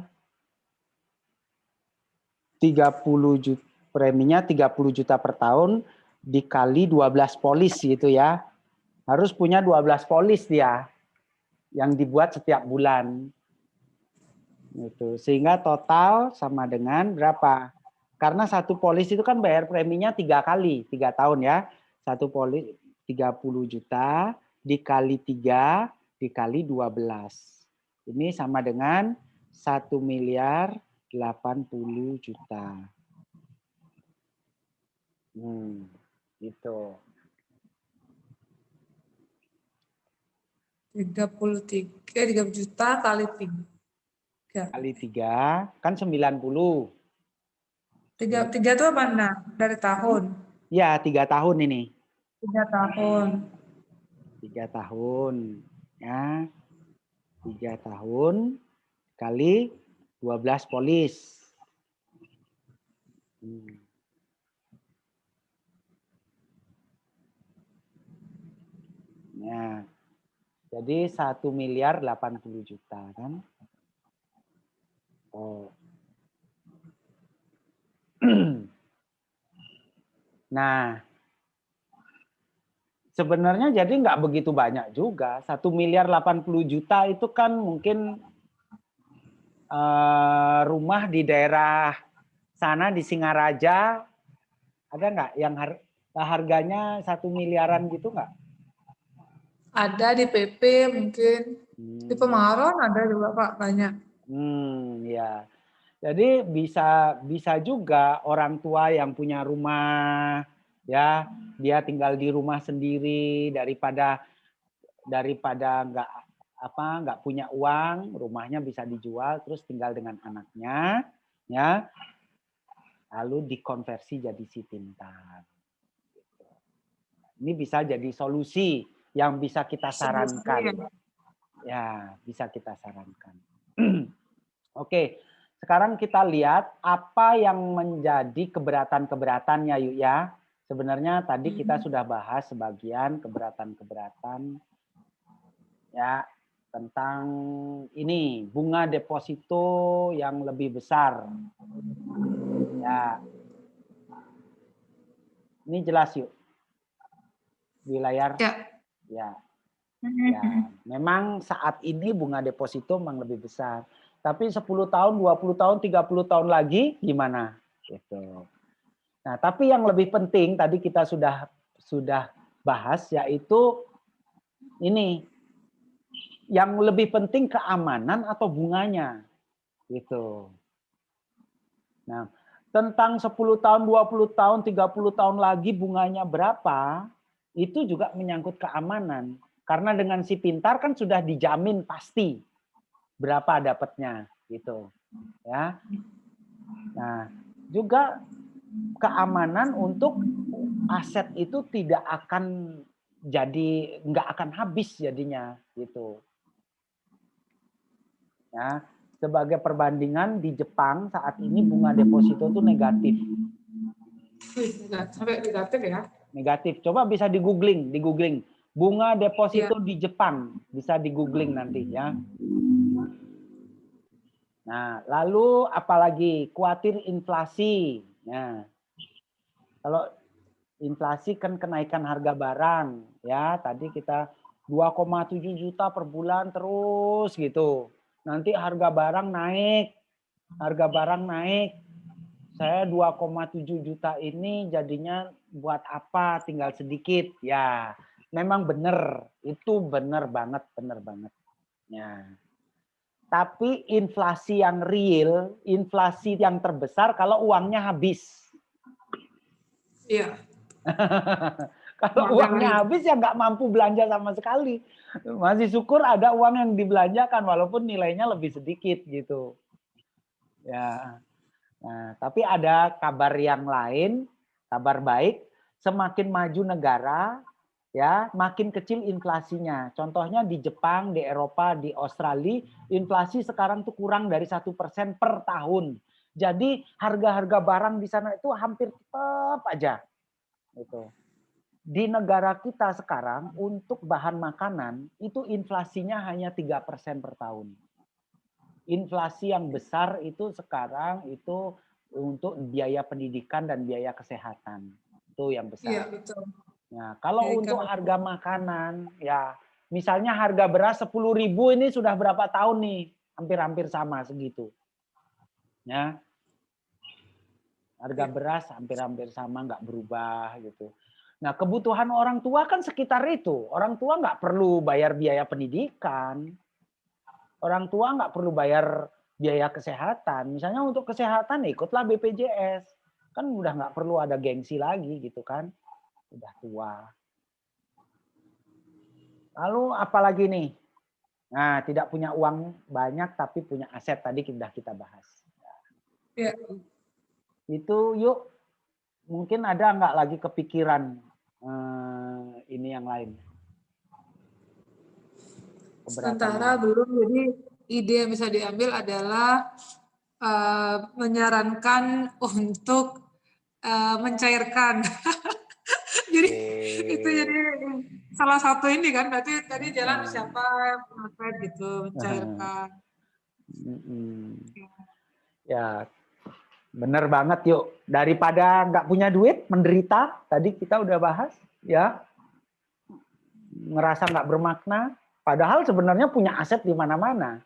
30 juta, preminya 30 juta per tahun dikali 12 polis gitu ya. Harus punya 12 polis dia yang dibuat setiap bulan. Gitu. Sehingga total sama dengan berapa? Karena satu polis itu kan bayar preminya 3 kali, 3 tahun ya. Satu polis 30 juta dikali 3 dikali 12. Ini sama dengan 1 miliar 80 juta. Gitu. 30 juta kali 3. Kali 3 kan 90. 3 itu apa? Nah, dari tahun. Ya, 3 tahun ini. 3 tahun. 3 tahun. Ya. 3 tahun kali 12 polis. Ya. Jadi 1 miliar 80 juta kan. Oh. Nah, sebenarnya jadi nggak begitu banyak juga. 1 miliar 80 juta itu kan mungkin rumah di daerah sana di Singaraja, ada nggak yang harganya 1 miliaran gitu nggak? Ada di PP mungkin. Di Pemaron ada juga Pak, banyak. Ya. Jadi bisa juga orang tua yang punya rumah ya, dia tinggal di rumah sendiri daripada nggak punya uang, rumahnya bisa dijual terus tinggal dengan anaknya ya. Lalu dikonversi jadi si pintar. Ini bisa jadi solusi yang bisa kita sarankan. Ya, bisa kita sarankan. Oke, sekarang kita lihat apa yang menjadi keberatan-keberatannya yuk ya. Sebenarnya tadi kita sudah bahas sebagian keberatan-keberatan ya tentang ini bunga deposito yang lebih besar. Ya. Ini jelas yuk di layar. Ya. Ya. Ya, memang saat ini bunga deposito memang lebih besar. Tapi 10 tahun, 20 tahun, 30 tahun lagi gimana? Gitu. Nah, tapi yang lebih penting tadi kita sudah bahas yaitu ini. Yang lebih penting keamanan atau bunganya. Gitu. Nah, tentang 10 tahun, 20 tahun, 30 tahun lagi bunganya berapa, itu juga menyangkut keamanan. Karena dengan si pintar kan sudah dijamin pasti berapa dapatnya gitu. Ya. Nah, juga keamanan untuk aset itu tidak akan jadi nggak akan habis jadinya gitu. Ya, sebagai perbandingan di Jepang saat ini bunga deposito itu negatif. Sampai negatif ya? Negatif. Coba bisa di googling. Bunga deposito Ya. di Jepang bisa di googling nanti ya. Nah, lalu apalagi khawatir inflasi. Nah, kalau inflasi kan kenaikan harga barang ya. Tadi kita 2,7 juta per bulan terus gitu. Nanti harga barang naik. Saya 2,7 juta ini jadinya buat apa? Tinggal sedikit. Ya, memang benar. Itu benar banget. Ya. Tapi inflasi yang real, inflasi yang terbesar kalau uangnya habis. Iya. Kalau uangnya habis ya nggak mampu belanja sama sekali. Masih syukur ada uang yang dibelanjakan walaupun nilainya lebih sedikit gitu. Ya. Nah, tapi ada kabar yang lain, kabar baik, semakin maju negara, ya, makin kecil inflasinya. Contohnya di Jepang, di Eropa, di Australia, inflasi sekarang tuh kurang dari 1% per tahun. Jadi harga-harga barang di sana itu hampir tetap aja. Gitu. Di negara kita sekarang untuk bahan makanan itu inflasinya hanya 3% per tahun. Inflasi yang besar itu sekarang itu untuk biaya pendidikan dan biaya kesehatan. Itu yang besar. Iya, betul. Nah, kalau untuk harga makanan, ya misalnya harga beras 10.000 ini sudah berapa tahun nih? Hampir-hampir sama segitu. Ya. Harga beras hampir-hampir sama, nggak berubah gitu. Nah, kebutuhan orang tua kan sekitar itu. Orang tua nggak perlu bayar biaya pendidikan. Orang tua nggak perlu bayar biaya kesehatan. Misalnya untuk kesehatan ikutlah BPJS. Kan udah nggak perlu ada gengsi lagi gitu kan. Udah tua. Lalu apalagi nih? Nah, tidak punya uang banyak tapi punya aset tadi sudah kita bahas. Ya. Itu yuk mungkin ada nggak lagi kepikiran ini yang lain? Sementara belum, jadi ide yang bisa diambil adalah menyarankan untuk mencairkan. Jadi itu jadi salah satu ini kan, berarti tadi jalan siapa gitu, mencairkan. Ya, bener banget yuk. Daripada nggak punya duit, menderita, tadi kita udah bahas, ya. Ngerasa nggak bermakna, padahal sebenarnya punya aset di mana-mana.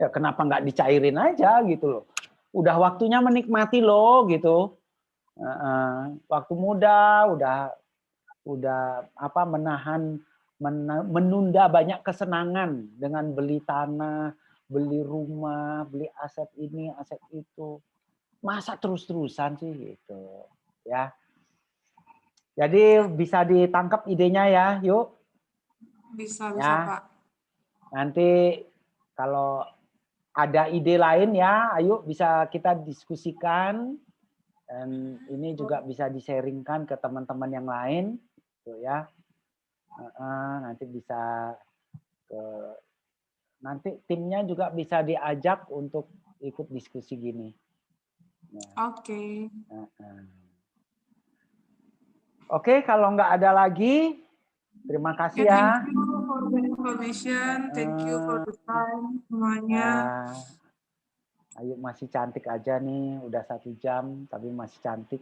Ya kenapa nggak dicairin aja gitu loh. Udah waktunya menikmati loh gitu. Waktu muda udah apa menunda banyak kesenangan dengan beli tanah, beli rumah, beli aset ini, aset itu. Masa terus-terusan sih gitu, ya. Jadi bisa ditangkap idenya ya, yuk. Bisa Ya. Pak. Nanti kalau ada ide lain ya, ayo bisa kita diskusikan dan ini juga bisa di-sharingkan ke teman-teman yang lain, gitu ya. Nanti bisa nanti timnya juga bisa diajak untuk ikut diskusi gini. Ya. Oke. Oke, kalau nggak ada lagi, terima kasih ya. Thank you for the information. Thank you for the time semuanya. Ayu masih cantik aja nih, udah 1 jam tapi masih cantik.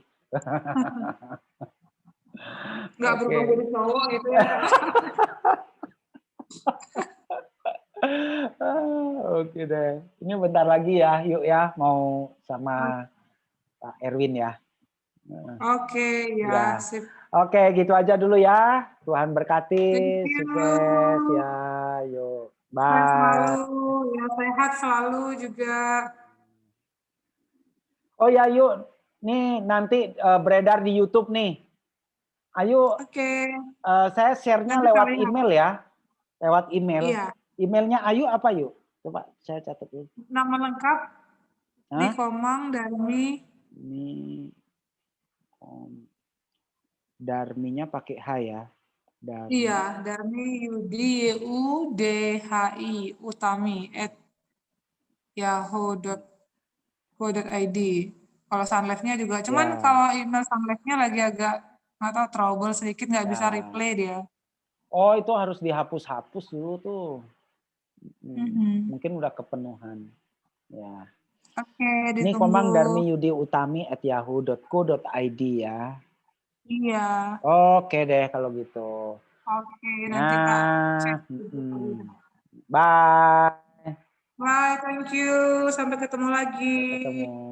Nggak berubah jadi cowok gitu ya. Oke deh. Ini bentar lagi ya, yuk ya, mau sama Pak Erwin ya. Oke, ya, sip. Oke, gitu aja dulu ya. Tuhan berkati, Thank you. sukses ya. Yuk, Sehat bye. selalu, ya sehat selalu juga. Oh ya, yuk. Nih nanti beredar di YouTube nih. Ayo, saya share-nya lewat email ya. Lewat email. Iya. Emailnya Ayu apa yuk? Coba saya catat dulu. Nama lengkap di Komang Darmi. Ini Darminya pakai H ya. Darmi. Iya, Darmi Yudi UDHI Utami @yahoo.co.id. Kalau Sunlife-nya juga. Cuman kalau email Sunlife-nya lagi agak nggak tahu trouble sedikit, nggak bisa replay dia. Oh, itu harus dihapus-hapus dulu tuh. Mungkin udah kepenuhan. Ya. Oke, ditunggu. Ini Komang Darmi Yudi Utami @yahoo.co.id ya. Iya. Oke deh kalau gitu. Oke, nanti tak cek. Bye. Bye, thank you. Sampai ketemu lagi. Sampai ketemu.